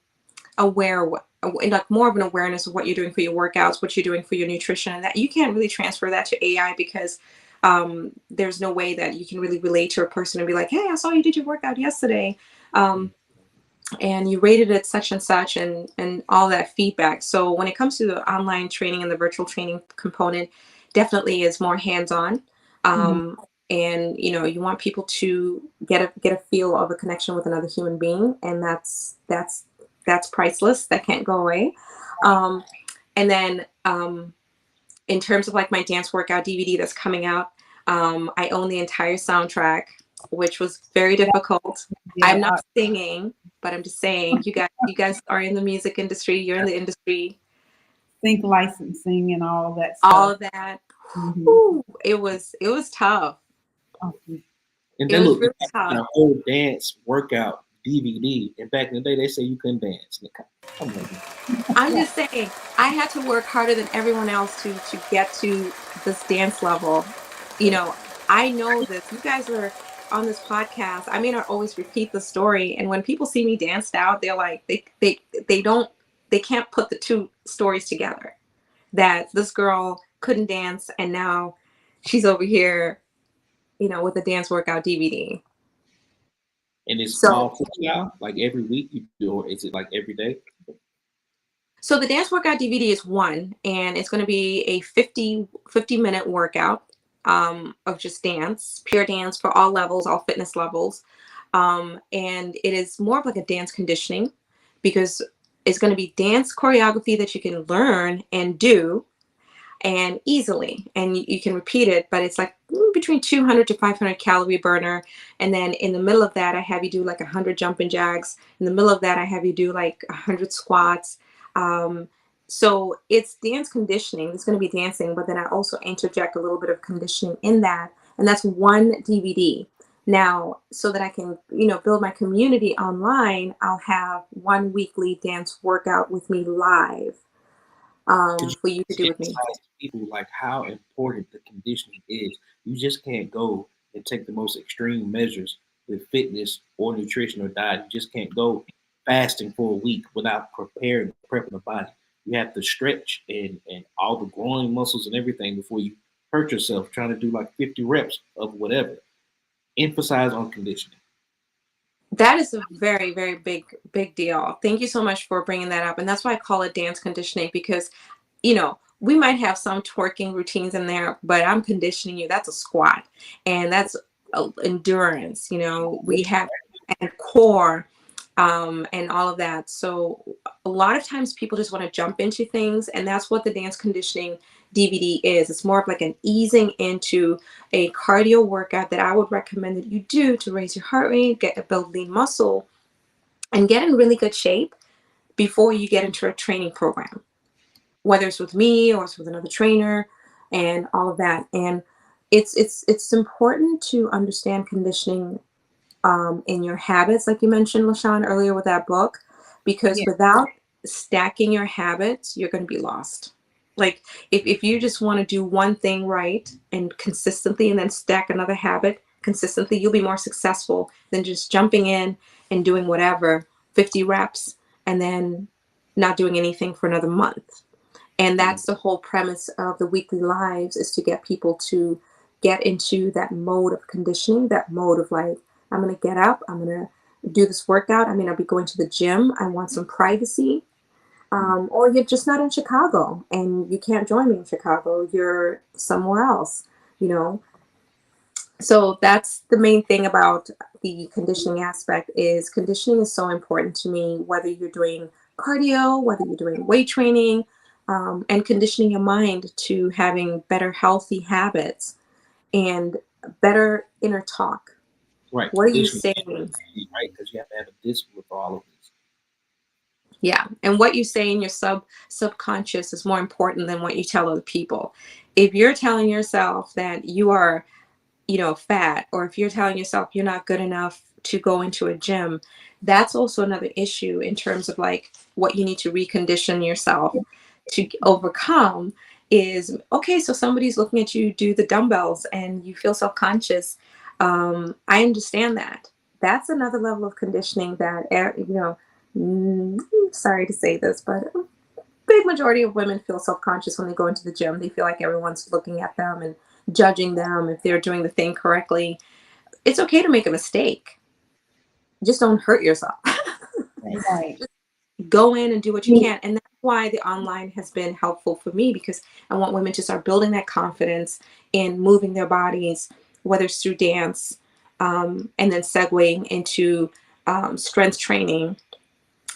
Speaker 4: aware, like more of an awareness of what you're doing for your workouts, what you're doing for your nutrition, and that you can't really transfer that to AI because there's no way that you can really relate to a person and be like, hey, I saw you did your workout yesterday. And you rated it such and such, and all that feedback. So when it comes to the online training and the virtual training component, definitely is more hands-on. And you want people to get a feel of a connection with another human being, and that's priceless. That can't go away. And then in terms of like my dance workout DVD that's coming out, I own the entire soundtrack, which was very difficult. I'm not singing, but I'm just saying, you guys are in the music industry. You're in the industry.
Speaker 3: Sync licensing and all that stuff.
Speaker 4: All of that. Whew, it was tough.
Speaker 5: And then look, a whole dance workout DVD. And back in the day, they say you couldn't dance. Come on.
Speaker 4: I'm just saying, I had to work harder than everyone else to get to this dance level. You know, I know this. You guys are on this podcast. I may not always repeat the story, and when people see me danced out, they're like, they can't put the two stories together. That this girl couldn't dance, and now she's over here, you know, with a dance workout DVD.
Speaker 5: And it's
Speaker 4: So
Speaker 5: all freestyle, like every week you do, or is it like every day?
Speaker 4: So the dance workout DVD is one, and it's going to be a 50-minute workout of just dance, pure dance for all levels, all fitness levels. And it is more of like a dance conditioning because it's going to be dance choreography that you can learn and do and easily, and you can repeat it, but it's like between 200 to 500 calorie burner. And then in the middle of that, I have you do like 100 jumping jacks. In the middle of that, I have you do like 100 squats. So it's dance conditioning. It's going to be dancing, but then I also interject a little bit of conditioning in that. And that's one DVD. Now, so that I can, you know, build my community online, I'll have one weekly dance workout with me live for you to do with me.
Speaker 5: Emphasize to people like how important the conditioning is. You just can't go and take the most extreme measures with fitness or nutrition or diet. You just can't go fasting for a week without prepping the body. You have to stretch and all the growing muscles and everything before you hurt yourself trying to do like 50 reps of whatever. Emphasize on conditioning.
Speaker 4: That is a very, very big deal. Thank you so much for bringing that up. And that's why I call it dance conditioning, because, you know, we might have some twerking routines in there, but I'm conditioning you. That's a squat, and that's endurance. You know, we have and core and all of that. So a lot of times people just want to jump into things, and that's what the dance conditioning DVD is. It's more of like an easing into a cardio workout that I would recommend that you do to raise your heart rate, build lean muscle, and get in really good shape before you get into a training program, whether it's with me or it's with another trainer and all of that. And it's important to understand conditioning in your habits, like you mentioned, LaShawn, earlier with that book, because without stacking your habits, you're going to be lost. Like if you just want to do one thing right and consistently and then stack another habit consistently, you'll be more successful than just jumping in and doing whatever, 50 reps, and then not doing anything for another month. And that's the whole premise of the weekly lives, is to get people to get into that mode of conditioning, that mode of like, I'm going to get up, I'm going to do this workout. I mean, I'll be going to the gym. I want some privacy. Or you're just not in Chicago and you can't join me in Chicago. You're somewhere else, you know. So that's the main thing about the conditioning aspect. Is conditioning is so important to me, whether you're doing cardio, whether you're doing weight training, and conditioning your mind to having better healthy habits and better inner talk.
Speaker 5: Right.
Speaker 4: What are you saying?
Speaker 5: Right, because you have to have a discipline for all of this.
Speaker 4: Yeah, and what you say in your subconscious is more important than what you tell other people. If you're telling yourself that you are, you know, fat, or if you're telling yourself you're not good enough to go into a gym, that's also another issue in terms of like what you need to recondition yourself to overcome. Is okay, so somebody's looking at you do the dumbbells and you feel self-conscious. I understand that. That's another level of conditioning that, you know, sorry to say this, but a big majority of women feel self-conscious when they go into the gym. They feel like everyone's looking at them and judging them if they're doing the thing correctly. It's okay to make a mistake. Just don't hurt yourself.
Speaker 1: Right.
Speaker 4: Just go in and do what you can. And that's why the online has been helpful for me, because I want women to start building that confidence in moving their bodies, whether it's through dance, and then segueing into strength training.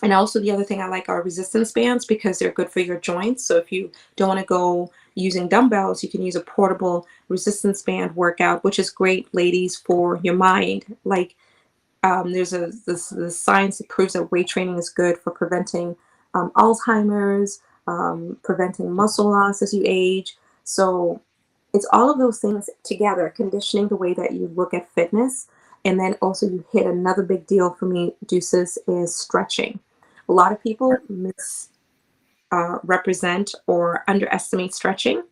Speaker 4: And also the other thing I like are resistance bands, because they're good for your joints. So if you don't want to go using dumbbells, you can use a portable resistance band workout, which is great, ladies, for your mind. Like there's the science that proves that weight training is good for preventing Alzheimer's, preventing muscle loss as you age. So it's all of those things together, conditioning the way that you look at fitness And then also you hit another big deal for me, Deuces, is stretching. A lot of people represent or underestimate stretching.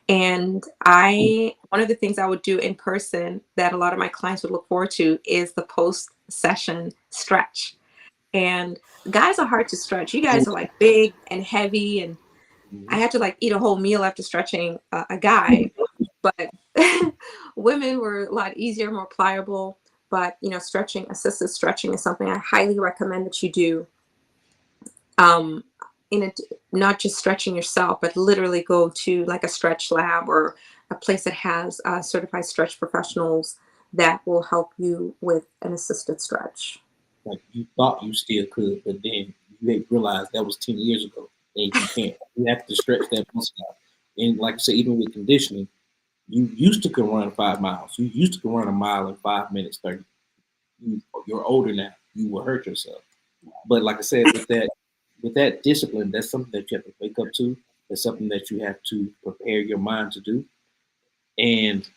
Speaker 4: And one of the things I would do in person that a lot of my clients would look forward to is the post session stretch. And guys are hard to stretch. You guys are like big and heavy, and I had to like eat a whole meal after stretching a guy. But women were a lot easier, more pliable. But stretching, assisted stretching, is something I highly recommend that you do. In it, not just stretching yourself, but literally go to like a stretch lab or a place that has certified stretch professionals that will help you with an assisted stretch.
Speaker 5: Like you thought you still could, but then you realized that was 10 years ago, and you can't. You have to stretch that muscle out. And like I said, even with conditioning, you used to can run 5 miles. You used to can run a mile in 5 minutes 30. You're older now. You will hurt yourself. But like I said, with that discipline, that's something that you have to wake up to. That's something that you have to prepare your mind to do. And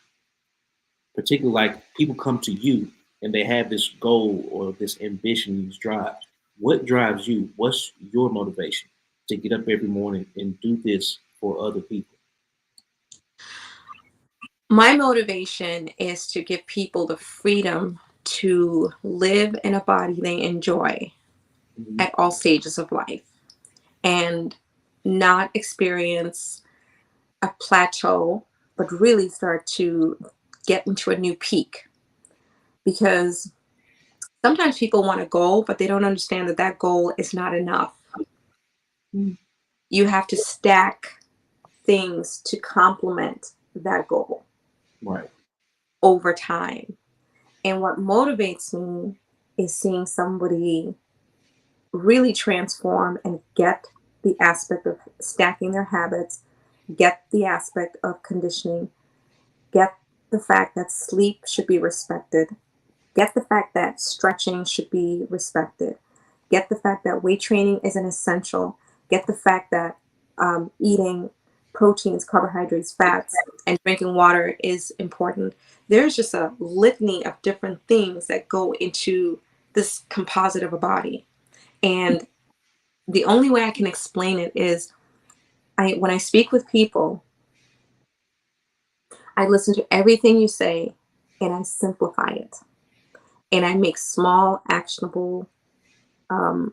Speaker 5: particularly like people come to you and they have this goal or this ambition, this drive. What drives you? What's your motivation to get up every morning and do this for other people?
Speaker 4: My motivation is to give people the freedom to live in a body they enjoy at all stages of life and not experience a plateau, but really start to get into a new peak. Because sometimes people want a goal, but they don't understand that that goal is not enough. You have to stack things to complement that goal.
Speaker 5: Right.
Speaker 4: Over time. And what motivates me is seeing somebody really transform and get the aspect of stacking their habits, get the aspect of conditioning, get the fact that sleep should be respected, get the fact that stretching should be respected, get the fact that weight training is an essential, get the fact that eating proteins, carbohydrates, fats, and drinking water is important. There's just a litany of different things that go into this composite of a body. And the only way I can explain it is when I speak with people, I listen to everything you say and I simplify it. And I make small, actionable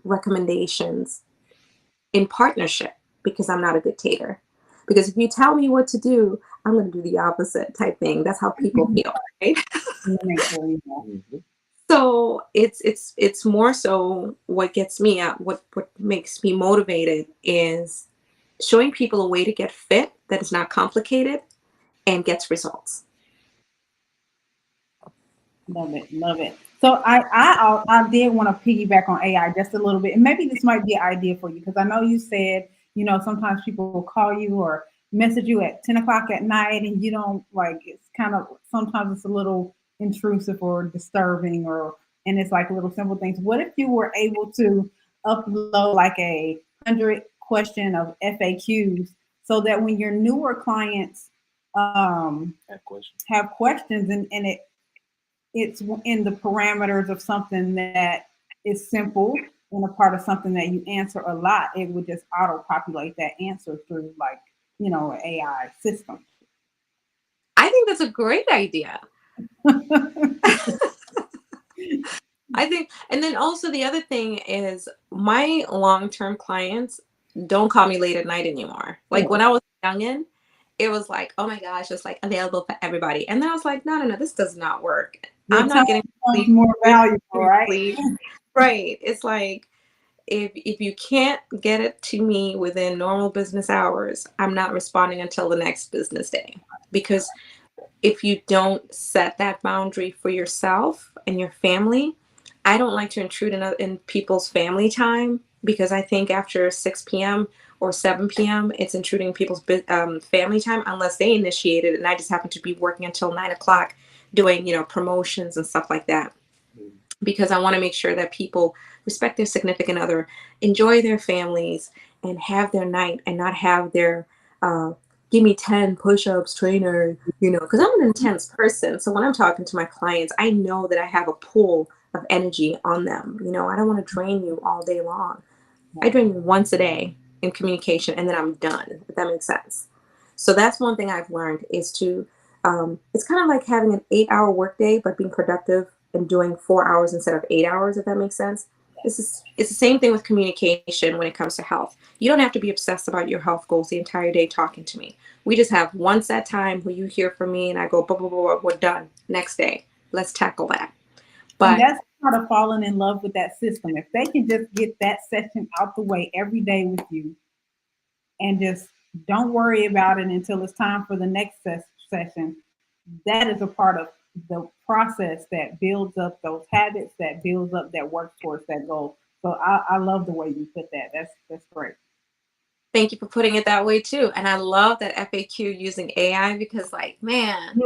Speaker 4: recommendations in partnership because I'm not a dictator. Because if you tell me what to do, I'm going to do the opposite type thing. That's how people feel, right? So it's more so what gets me out, what makes me motivated is showing people a way to get fit that is not complicated and gets results.
Speaker 3: Love it, love it. So I did want to piggyback on AI just a little bit, and maybe this might be an idea for you because I know you said sometimes people will call you or message you at 10 o'clock at night, and you don't like. It's kind of sometimes it's a little intrusive or disturbing, and it's like little simple things. What if you were able to upload like 100 question of FAQs so that when your newer clients have questions and it's in the parameters of something that is simple and a part of something that you answer a lot, it would just auto-populate that answer through an AI system.
Speaker 4: I think that's a great idea. I think, and then also the other thing is my long-term clients don't call me late at night anymore. Like when I was youngin', it was like, oh my gosh, it's like available for everybody. And then I was like, no, this does not work. I'm not getting sleep.
Speaker 3: More valuable, right?
Speaker 4: Right. It's like if you can't get it to me within normal business hours, I'm not responding until the next business day. Because if you don't set that boundary for yourself and your family, I don't like to intrude in people's family time because I think after 6 p.m. or 7 p.m., it's intruding people's family time unless they initiate it. And I just happen to be working until 9 o'clock doing, promotions and stuff like that. Because I want to make sure that people respect their significant other, enjoy their families, and have their night and not have their give me 10 push-ups, trainer, you know, because I'm an intense person. So when I'm talking to my clients, I know that I have a pool of energy on them. You know, I don't want to drain you all day long. I drain you once a day in communication, and then I'm done, if that makes sense. So that's one thing I've learned is to, it's kind of like having an 8-hour workday, but being productive and doing 4 hours instead of 8 hours, if that makes sense. It's the same thing with communication when it comes to health. You don't have to be obsessed about your health goals the entire day talking to me. We just have one set time where you hear from me and I go, blah, blah, blah, blah, we're done. Next day, let's tackle that.
Speaker 3: And
Speaker 4: But
Speaker 3: that's part of falling in love with that system. If they can just get that session out the way every day with you and just don't worry about it until it's time for the next session, that is a part of the process that builds up those habits, that builds up, that works towards that goal. So I love the way you put that. That's great.
Speaker 4: thank you for putting it that way too. And I love that FAQ using AI because, like, man,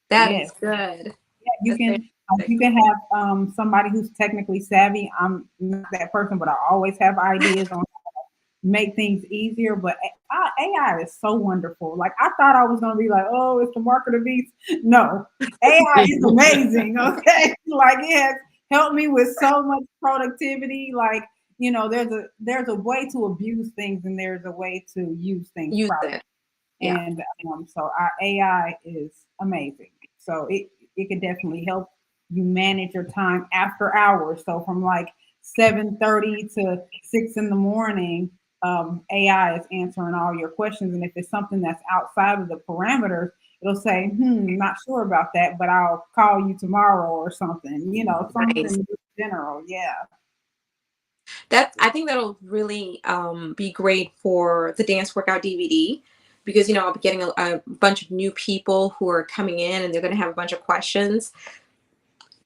Speaker 4: that
Speaker 3: Yes.
Speaker 4: is good.
Speaker 3: You can have somebody who's technically savvy. I'm not that person, but I always have ideas on how to make things easier. But AI is so wonderful. Like I thought I was gonna be like, oh, it's the mark of the beast. No, AI is amazing. Okay, like it has helped me with so much productivity. Like there's a way to abuse things and there's a way to use things
Speaker 4: Use
Speaker 3: properly.
Speaker 4: it. Yeah.
Speaker 3: And so our AI is amazing. So it can definitely help you manage your time after hours. So from like 7:30 to 6 in the morning, AI is answering all your questions. And if it's something that's outside of the parameters, it'll say, not sure about that, but I'll call you tomorrow or something, something
Speaker 4: Nice.
Speaker 3: general. Yeah.
Speaker 4: I think that'll really be great for the dance workout DVD because, you know, I'll be getting a bunch of new people who are coming in and they're going to have a bunch of questions.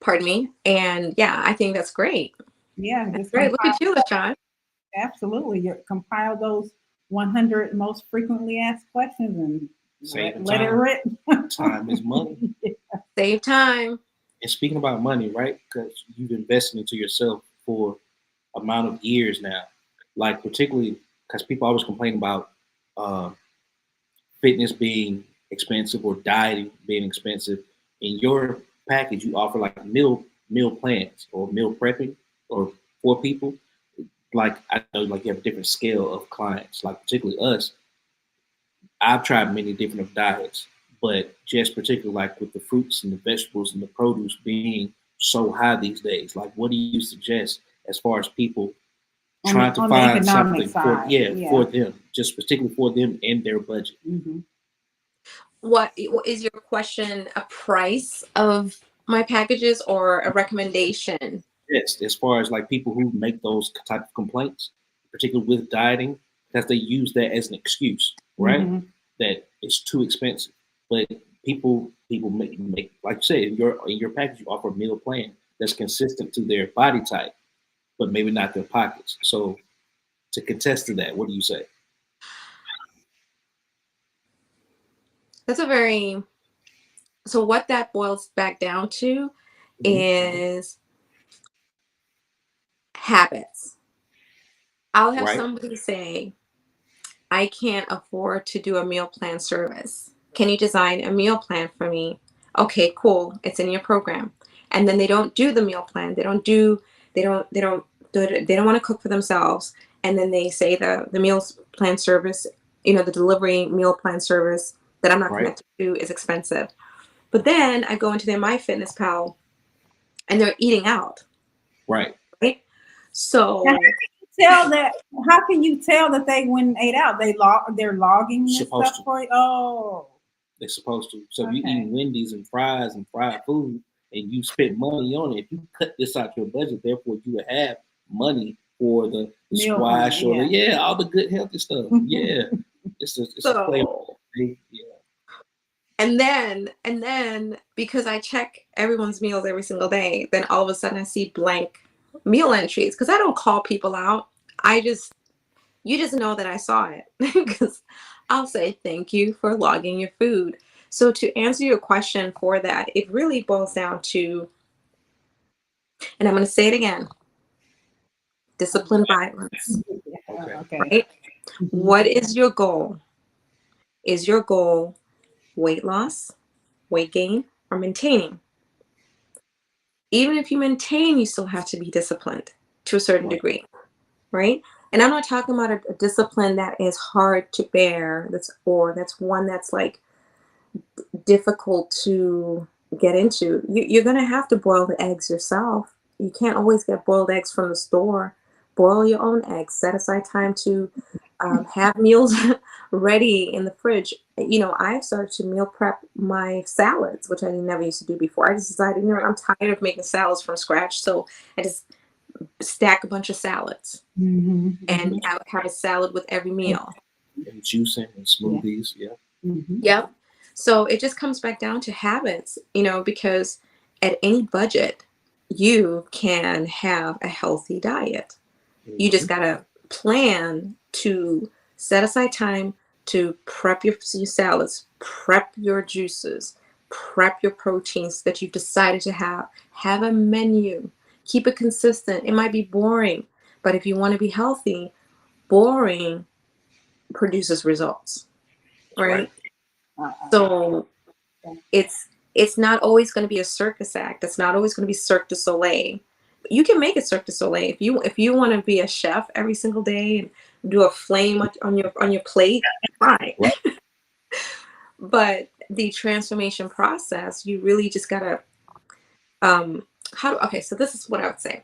Speaker 4: Pardon me. And yeah, I think that's great.
Speaker 3: Yeah.
Speaker 4: That's great. Look at you, LaShawn.
Speaker 3: Absolutely. You compile those 100 most frequently asked questions and let it rip.
Speaker 5: Time is money.
Speaker 3: Yeah.
Speaker 4: Save time.
Speaker 5: And speaking about money, right? Because you've invested into yourself for amount of years now. Like particularly because people always complain about uh, fitness being expensive or dieting being expensive. In your package, you offer like meal plans or meal prepping or for people. Like I know, like you have a different scale of clients. Like particularly us, I've tried many different diets, but just particularly like with the fruits and the vegetables and the produce being so high these days. Like, what do you suggest as far as people trying to find something for them, just particularly for them and their budget?
Speaker 3: Mm-hmm.
Speaker 4: What is your question? A price of my packages or a recommendation?
Speaker 5: Yes, as far as like people who make those type of complaints, particularly with dieting, because they use that as an excuse, right?
Speaker 3: Mm-hmm.
Speaker 5: That it's too expensive. But people make like you said, in your package you offer a meal plan that's consistent to their body type, but maybe not their pockets. So to contest to that, what do you say?
Speaker 4: That's a very so what that boils back down to is habits. I'll have somebody say, I can't afford to do a meal plan service. Can you design a meal plan for me? Okay, cool. It's in your program. And then they don't do the meal plan. They don't want to cook for themselves. And then they say the meal plan service, the delivery meal plan service that I'm not connected to is expensive. But then I go into their MyFitnessPal and they're eating out.
Speaker 5: Right.
Speaker 4: So
Speaker 3: how can you tell that they went and ate out? They're logging this stuff for you? Oh.
Speaker 5: They're supposed to. So if you eat Wendy's and fries and fried food and you spend money on it, if you cut this out your budget, therefore you would have money for the squash or all the good healthy stuff. Yeah. It's a play. Yeah.
Speaker 4: And then because I check everyone's meals every single day, then all of a sudden I see blank meal entries because I don't call people out. You just know that I saw it because I'll say thank you for logging your food. So to answer your question for that, it really boils down to, and I'm going to say it again, discipline violence.
Speaker 3: Okay.
Speaker 4: Right? What is your goal? Is your goal weight loss, weight gain, or maintaining? Even if you maintain, you still have to be disciplined to a certain degree, right? And I'm not talking about a discipline that is hard to bear, that's one that's like difficult to get into. You're going to have to boil the eggs yourself. You can't always get boiled eggs from the store. Boil your own eggs. Set aside time to have meals ready in the fridge. You know, I've started to meal prep my salads, which I never used to do before. I just decided, you know, I'm tired of making salads from scratch, so I just stack a bunch of salads, and I would have a salad with every meal.
Speaker 5: And juicing and smoothies, yeah.
Speaker 4: Yep. So it just comes back down to habits, you know, because at any budget, you can have a healthy diet. You just got to plan to set aside time to prep your salads, prep your juices, prep your proteins that you've decided to have a menu, keep it consistent. It might be boring, but if you want to be healthy, boring produces results, right? So it's not always going to be a circus act. It's not always going to be Cirque du Soleil. You can make it Cirque du Soleil if you want to be a chef every single day and do a flame on your plate. Fine. But the transformation process, you really just gotta okay. So this is what I would say.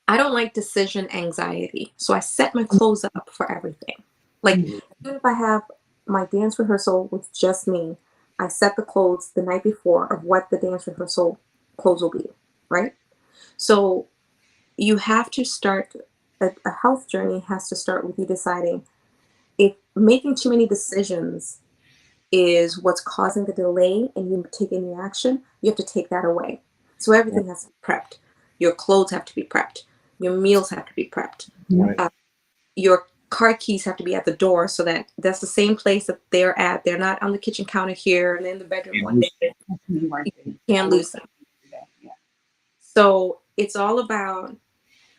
Speaker 4: I don't like decision anxiety, so I set my clothes up for everything. Like even if I have my dance rehearsal with just me, I set the clothes the night before of what the dance rehearsal clothes will be, right? So you have to start, a health journey has to start with you deciding if making too many decisions is what's causing the delay and you take any action, you have to take that away. So everything has to be prepped. Your clothes have to be prepped. Your meals have to be prepped. Your car keys have to be at the door so that's the same place that they're at. They're not on the kitchen counter here and in the bedroom one day. You can't lose them. So it's all about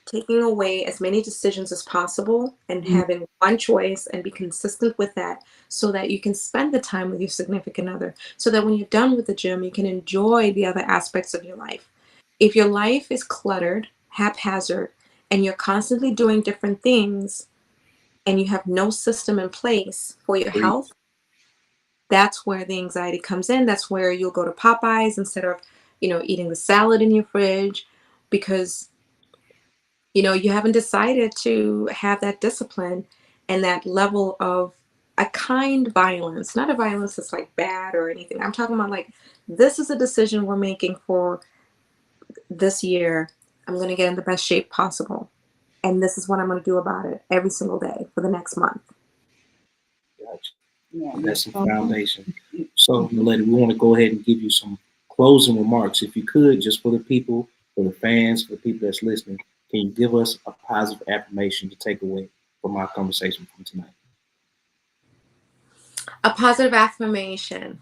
Speaker 4: taking away as many decisions as possible and having one choice and be consistent with that so that you can spend the time with your significant other, so that when you're done with the gym, you can enjoy the other aspects of your life. If your life is cluttered, haphazard, and you're constantly doing different things and you have no system in place for your health, that's where the anxiety comes in. That's where you'll go to Popeyes instead of, you know, eating the salad in your fridge because you know, you haven't decided to have that discipline and that level of a kind violence, not a violence that's like bad or anything. I'm talking about like, this is a decision we're making for this year. I'm going to get in the best shape possible. And this is what I'm going to do about it every single day for the next month.
Speaker 5: Gotcha. That's some foundation. So, Naledi, we want to go ahead and give you some closing remarks. If you could, just for the people, for the fans, for the people that's listening, can you give us a positive affirmation to take away from our conversation from tonight?
Speaker 4: A positive affirmation.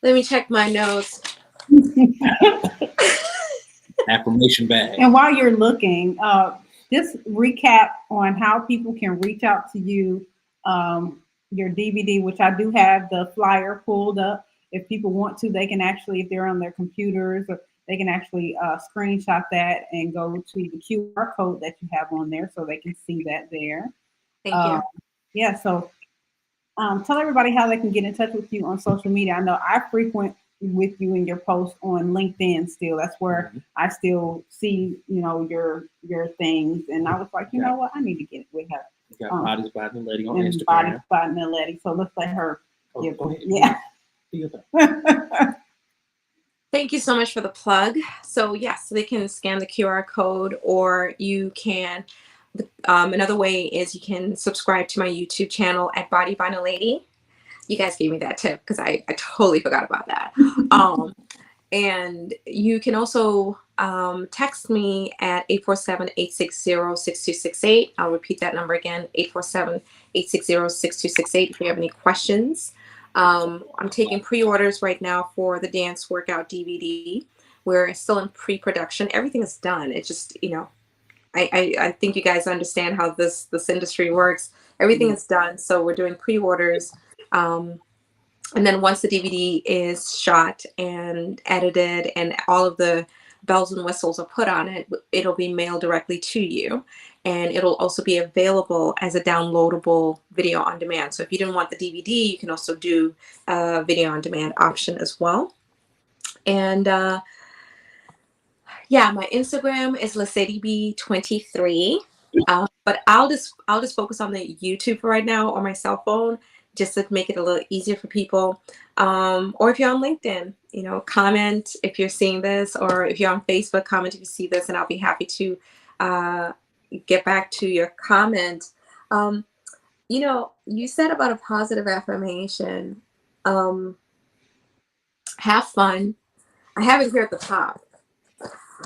Speaker 4: Let me check my notes.
Speaker 5: Affirmation bag.
Speaker 3: And while you're looking, just recap on how people can reach out to you, your DVD, which I do have the flyer pulled up. If people want to, they can actually, if they're on their computers, or they can actually screenshot that and go to the QR code that you have on there so they can see that there.
Speaker 4: Thank you.
Speaker 3: Yeah, so tell everybody how they can get in touch with you on social media. I know I frequent with you in your posts on LinkedIn still. That's where I still see, you know, your things. And I was like, you know what, I need to get with her.
Speaker 5: You got Bodies by Naledi on Instagram.
Speaker 3: Bodies by Naledi. So let's let her give
Speaker 5: go ahead.
Speaker 3: Yeah.
Speaker 4: Thank you so much for the plug. So yes, they can scan the QR code, or you can, another way is you can subscribe to my YouTube channel at Body by Naledi. You guys gave me that tip because I totally forgot about that. And you can also text me at 847-860-6268. I'll repeat that number again, 847-860-6268 if you have any questions. I'm taking pre-orders right now for the dance workout DVD. We're still in pre-production. Everything is done. It's just, you know, I think you guys understand how this industry works. Everything is done, so we're doing pre-orders. And then once the DVD is shot and edited and all of the bells and whistles are put on it, it'll be mailed directly to you. And it'll also be available as a downloadable video on demand. So if you didn't want the DVD, you can also do a video on demand option as well. And yeah, my Instagram is LaCityB23. But I'll just focus on the YouTube for right now on my cell phone, just to make it a little easier for people. Or if you're on LinkedIn, you know, comment if you're seeing this, or if you're on Facebook, comment if you see this, and I'll be happy to get back to your comment. You know, you said about a positive affirmation. Have fun. I have it here at the top.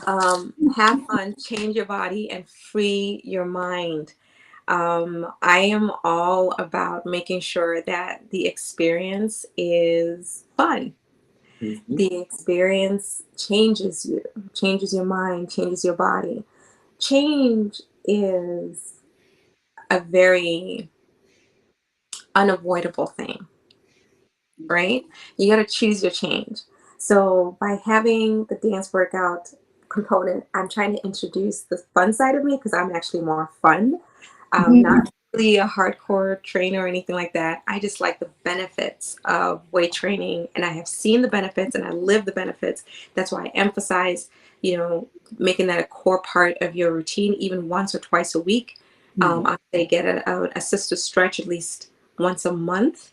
Speaker 4: Have fun, change your body, and free your mind. I am all about making sure that the experience is fun.
Speaker 5: Mm-hmm.
Speaker 4: The experience changes you, changes your mind, changes your body. Change is a very unavoidable thing, right? You got to choose your change. So by having the dance workout component, I'm trying to introduce the fun side of me, because I'm actually more fun. Not really a hardcore trainer or anything like that. I just like the benefits of weight training, and I have seen the benefits and I live the benefits. That's why I emphasize, you know, making that a core part of your routine, even once or twice a week. I say get a assisted stretch at least once a month.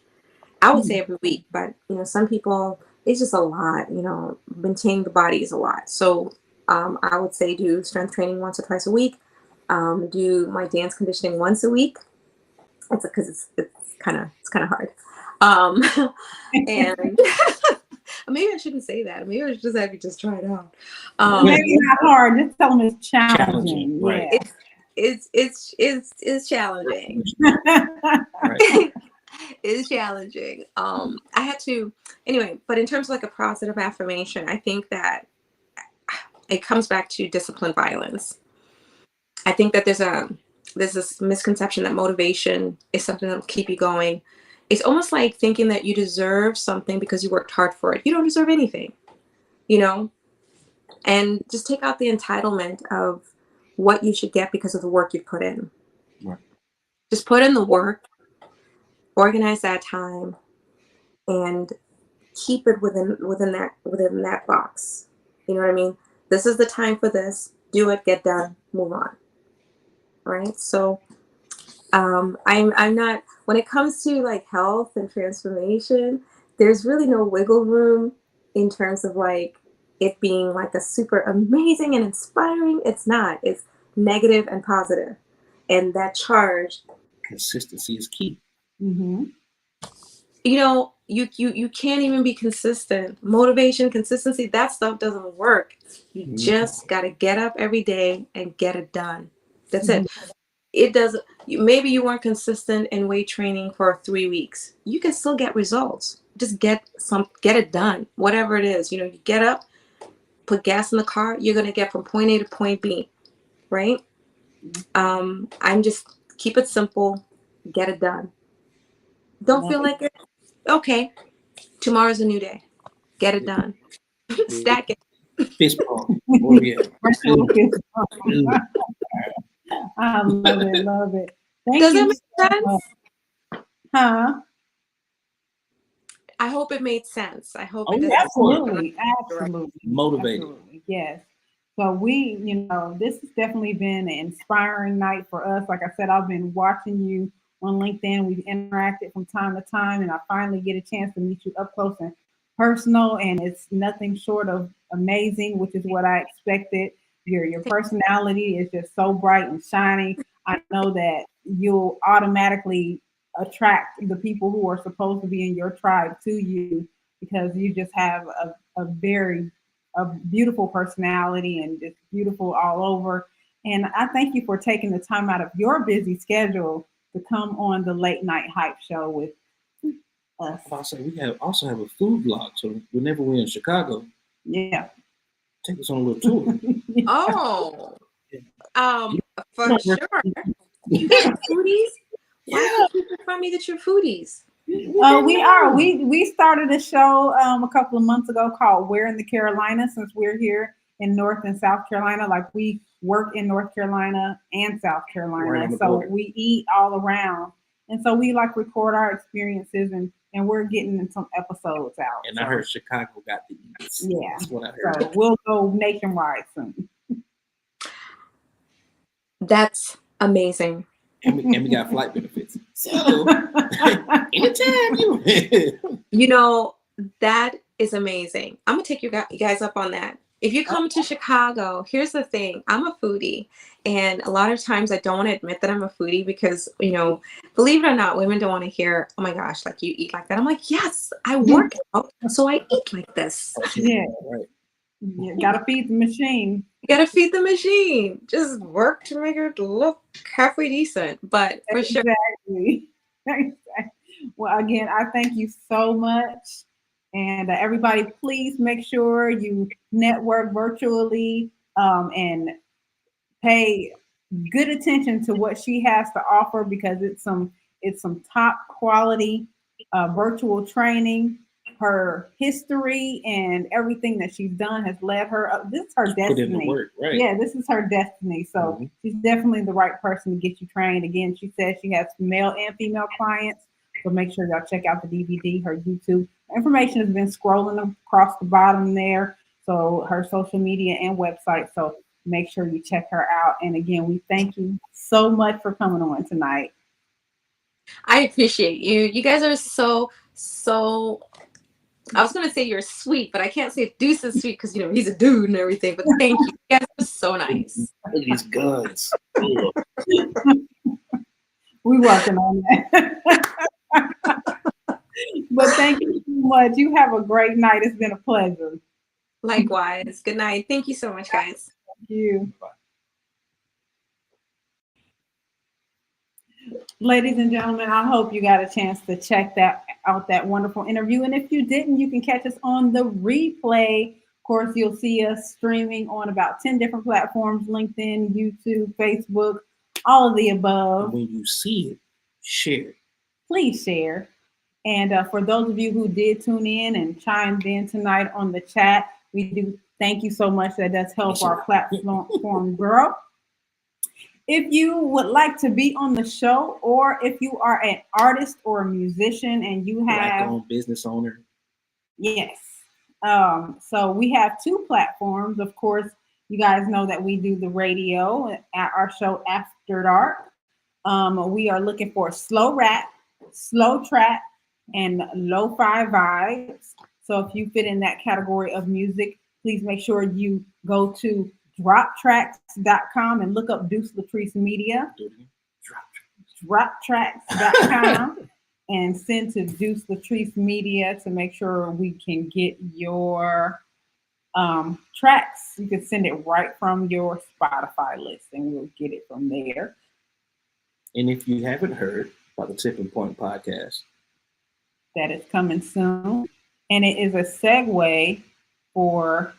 Speaker 4: I would say every week, but you know, some people, it's just a lot. You know, maintaining the body is a lot. So I would say do strength training once or twice a week. Do my dance conditioning once a week. It's because it's kind of hard. And maybe I shouldn't say that. Maybe I should just have you just try it out.
Speaker 3: Maybe not hard. Just tell them it's challenging.
Speaker 5: Right.
Speaker 3: Yeah.
Speaker 4: It's challenging.
Speaker 5: Right.
Speaker 4: It's challenging. I had to anyway, but in terms of like a positive affirmation, I think that it comes back to disciplined violence. I think that there's this misconception that motivation is something that'll keep you going. It's almost like thinking that you deserve something because you worked hard for it. You don't deserve anything, you know? And just take out the entitlement of what you should get because of the work you put in.
Speaker 5: Right.
Speaker 4: Just put in the work, organize that time, and keep it within that box. You know what I mean? This is the time for this. Do it, get done, move on. Right? So I'm not, when it comes to like health and transformation, there's really no wiggle room in terms of like it being like a super amazing and inspiring. It's not. It's negative and positive. And that charge,
Speaker 5: Consistency is key.
Speaker 3: Mm-hmm.
Speaker 4: you know, you can't even be consistent. Motivation, consistency, that stuff doesn't work. You just got to get up every day and get it done. That's it. It doesn't, maybe you weren't consistent in weight training for 3 weeks. You can still get results. Just get it done. Whatever it is, you know, you get up, put gas in the car, you're going to get from point A to point B, right? I'm just, keep it simple, get it done. Don't feel like it? Okay. Tomorrow's a new day. Get it done. Stack it.
Speaker 5: Fist bump. Oh, yeah.
Speaker 3: I love it. Thank
Speaker 4: Does
Speaker 3: you
Speaker 4: it make sense?
Speaker 3: Huh?
Speaker 4: I hope it made sense. I hope
Speaker 5: Oh,
Speaker 4: it does.
Speaker 3: Absolutely.
Speaker 5: Motivated.
Speaker 3: Absolutely. Yes. So we, you know, this has definitely been an inspiring night for us. Like I said, I've been watching you on LinkedIn. We've interacted from time to time, and I finally get a chance to meet you up close and personal, and it's nothing short of amazing, which is what I expected. Your personality is just so bright and shiny. I know that you'll automatically attract the people who are supposed to be in your tribe to you, because you just have a very beautiful personality and just beautiful all over. And I thank you for taking the time out of your busy schedule to come on the Late Night Hype Show with us.
Speaker 5: Also, we also have a food vlog. So whenever we're in Chicago,
Speaker 3: Yeah.
Speaker 5: take us on a little tour.
Speaker 4: Oh. For sure. You guys are foodies? Why
Speaker 6: Yeah.
Speaker 4: do people tell me that you're foodies?
Speaker 3: We are. We started a show a couple of months ago called "Where in the Carolinas," since we're here in North and South Carolina. Like we work in North Carolina and South Carolina,
Speaker 5: Right
Speaker 3: so
Speaker 5: border.
Speaker 3: we eat all around, and so we like record our experiences, and we're getting some episodes out.
Speaker 5: And
Speaker 3: so.
Speaker 5: I heard Chicago got the eats.
Speaker 3: Yeah.
Speaker 5: That's what I heard.
Speaker 3: So we'll go nationwide soon.
Speaker 4: That's amazing.
Speaker 5: And we got flight benefits. So anytime
Speaker 4: You know, that is amazing. I'm gonna take you guys up on that. If you come to Chicago, here's the thing. I'm a foodie, and a lot of times I don't want to admit that I'm a foodie because, you know, believe it or not, women don't want to hear, "Oh my gosh, like you eat like that." I'm like, yes, I work out, so I eat like this.
Speaker 3: Yeah.
Speaker 5: right.
Speaker 3: You gotta feed the machine.
Speaker 4: You gotta feed the machine. Just work to make it look halfway decent. But for sure.
Speaker 3: Exactly. Well, again, I thank you so much. And everybody, please make sure you network virtually and pay good attention to what she has to offer, because it's some top quality virtual training. Her history and everything that she's done has led her up. This is her
Speaker 5: Put in the
Speaker 3: destiny.
Speaker 5: work, right.
Speaker 3: Yeah, this is her destiny. So she's definitely the right person to get you trained. Again, she says she has male and female clients. So make sure y'all check out the DVD, her YouTube. Information has been scrolling across the bottom there. So her social media and website. So make sure you check her out. And again, we thank you so much for coming on tonight.
Speaker 4: I appreciate you. You guys are so I was gonna say you're sweet, but I can't say if Deuce is sweet because, you know, he's a dude and everything. But thank you. You guys are so nice.
Speaker 5: Look at these guns.
Speaker 3: We're working on that. But thank you so much. You have a great night. It's been a pleasure.
Speaker 4: Likewise. Good night. Thank you so much, guys.
Speaker 3: Thank you. Ladies and gentlemen, I hope you got a chance to check out that wonderful interview. And if you didn't, you can catch us on the replay. Of course, you'll see us streaming on about 10 different platforms: LinkedIn, YouTube, Facebook, all of the above.
Speaker 5: And when you see it, share it. Please share.
Speaker 3: And for those of you who did tune in and chimed in tonight on the chat, we do thank you so much. That does help our platform grow. If you would like to be on the show, or if you are an artist or a musician and you have
Speaker 5: Black-owned business owner.
Speaker 3: Yes. So we have two platforms. Of course, you guys know that we do the radio at our show After Dark. We are looking for slow rap, slow trap, and lo-fi vibes. So if you fit in that category of music, please make sure you go to droptracks.com and look up Deuce Latrice Media. Droptracks.com and send to Deuce Latrice Media to make sure we can get your tracks. You can send it right from your Spotify list and we'll get it from there.
Speaker 5: And if you haven't heard about the Tipping Point podcast,
Speaker 3: that is coming soon. And it is a segue for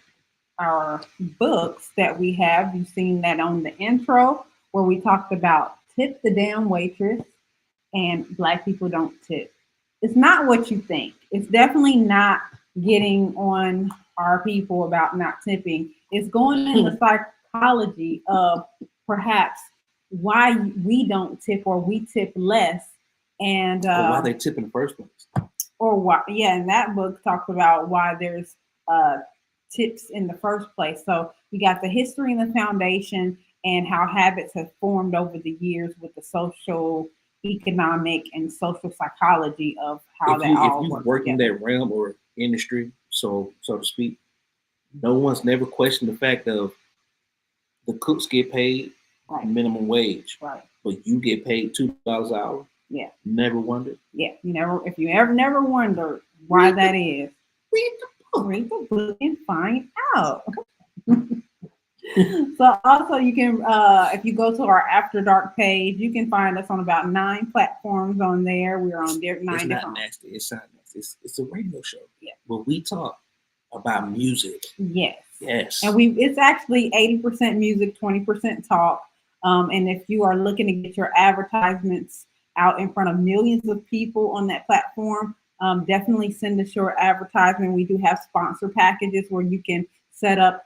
Speaker 3: our books that we have. You've seen that on the intro where we talked about Tip the Damn Waitress and Black People Don't Tip. It's not what you think. It's definitely not getting on our people about not tipping. It's going in the psychology of perhaps why we don't tip or we tip less, and
Speaker 5: or why they tip in the first place.
Speaker 3: Or why, yeah, and that book talks about why there's tips in the first place. So we got the history and the foundation and how habits have formed over the years with the social, economic, and social psychology of how that all works.
Speaker 5: If you work in that realm or industry, so to speak, no one's never questioned the fact of the cooks get paid minimum wage, but you get paid $2 an hour.
Speaker 3: Yeah.
Speaker 5: Never wondered.
Speaker 3: Yeah. If you ever never wondered why that is, read the book and find out. So also you can, if you go to our After Dark page, you can find us on about 9 platforms on there. We're on there 9
Speaker 5: It's
Speaker 3: different.
Speaker 5: not nasty. It's not nasty. It's a radio show.
Speaker 3: Yeah.
Speaker 5: But we talk about music.
Speaker 3: Yes.
Speaker 5: Yes.
Speaker 3: And it's actually 80% music, 20% talk. And if you are looking to get your advertisements out in front of millions of people on that platform, definitely send us your advertisement. We do have sponsor packages where you can set up,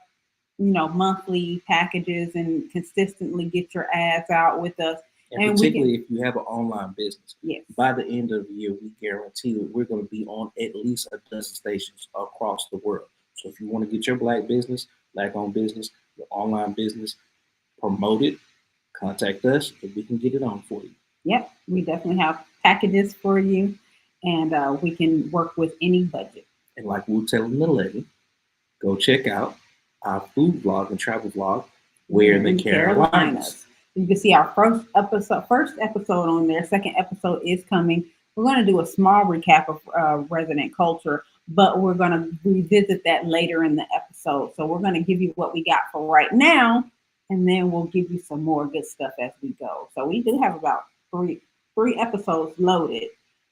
Speaker 3: monthly packages and consistently get your ads out with us.
Speaker 5: And particularly if you have an online business,
Speaker 3: yes,
Speaker 5: by the end of the year, we guarantee that we're going to be on at least a dozen stations across the world. So if you want to get your black-owned business, your online business promoted, contact us and we can get it on for you.
Speaker 3: Yep, we definitely have packages for you, and we can work with any budget.
Speaker 5: And like we were telling Naledi, go check out our food vlog and travel vlog, Where in the Carolinas.
Speaker 3: You can see our first episode on there. Second episode is coming. We're going to do a small recap of resident culture, but we're going to revisit that later in the episode. So we're going to give you what we got for right now, and then we'll give you some more good stuff as we go. So we do have about three episodes loaded.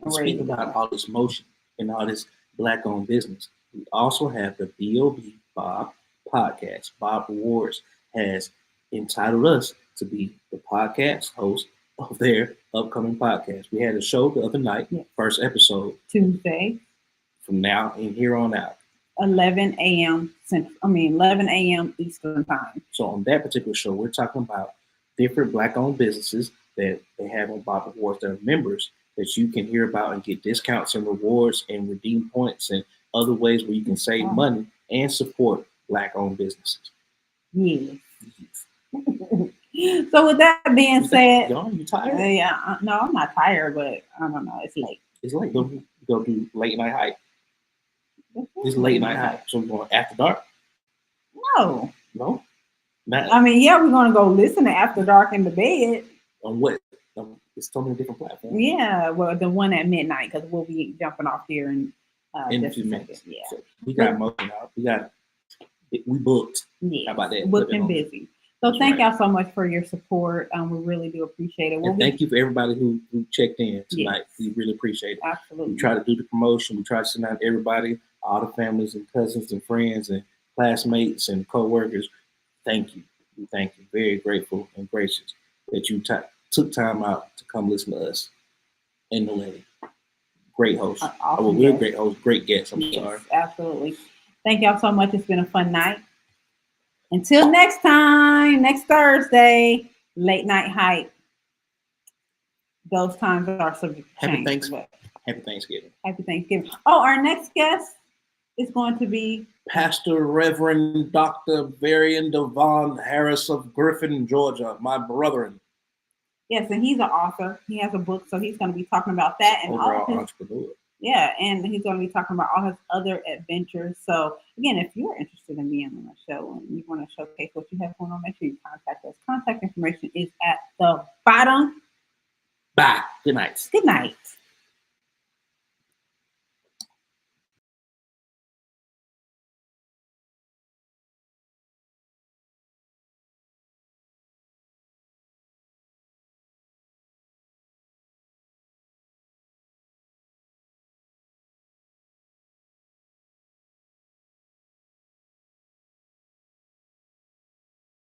Speaker 5: Speaking about all this motion and all this black-owned business, we also have the B.O.B. Bob podcast. Bob Rewards has entitled us to be the podcast host of their upcoming podcast. We had a show the other night, first episode.
Speaker 3: Tuesday.
Speaker 5: From now and here on out.
Speaker 3: 11 a.m. Eastern time.
Speaker 5: So on that particular show, we're talking about different black-owned businesses that they have on Bob Rewards that are members that you can hear about and get discounts and rewards and redeem points and other ways where you can save money and support black-owned businesses.
Speaker 3: Yes. So with that being said,
Speaker 5: you tired?
Speaker 3: Yeah, no, I'm not tired, but I don't know. It's late.
Speaker 5: It's late. Go do late night hype. It's late night hype. So we're going after dark.
Speaker 3: No.
Speaker 5: Not,
Speaker 3: I mean, yeah, we're gonna go listen to After Dark in the bed.
Speaker 5: On what? It's so many different platforms.
Speaker 3: Yeah, well, the one at midnight because we'll be jumping off here in
Speaker 5: a few minutes.
Speaker 3: Yeah,
Speaker 5: so we got motion out. We booked.
Speaker 3: Yeah,
Speaker 5: how about that?
Speaker 3: Booked and busy. So thank y'all so much for your support. We really do appreciate it.
Speaker 5: And thank you for everybody who checked in tonight. Yes. We really appreciate it.
Speaker 3: Absolutely.
Speaker 5: We try to do the promotion. We try to send out everybody, all the families and cousins and friends and classmates and co-workers. Thank you. We thank you. Very grateful and gracious that you took time out to come listen to us and Naledi. Great host. We're great hosts. Great guests. I'm sorry.
Speaker 3: Absolutely. Thank y'all so much. It's been a fun night. Until next time, next Thursday, late night hype. Those times are subject to change.
Speaker 5: Happy Thanksgiving.
Speaker 3: Happy Thanksgiving. Oh, our next guest is going to be
Speaker 5: Pastor Reverend Dr. Varian Devon Harris of Griffin, Georgia, my brethren.
Speaker 3: Yes, and he's an author. He has a book, so he's going to be talking about that and
Speaker 5: overall entrepreneur.
Speaker 3: Yeah, and he's going to be talking about all his other adventures. So, again, if you're interested in being on the show and you want to showcase what you have going on, make sure you contact us. Contact information is at the bottom.
Speaker 5: Bye. Good night.
Speaker 3: Good night.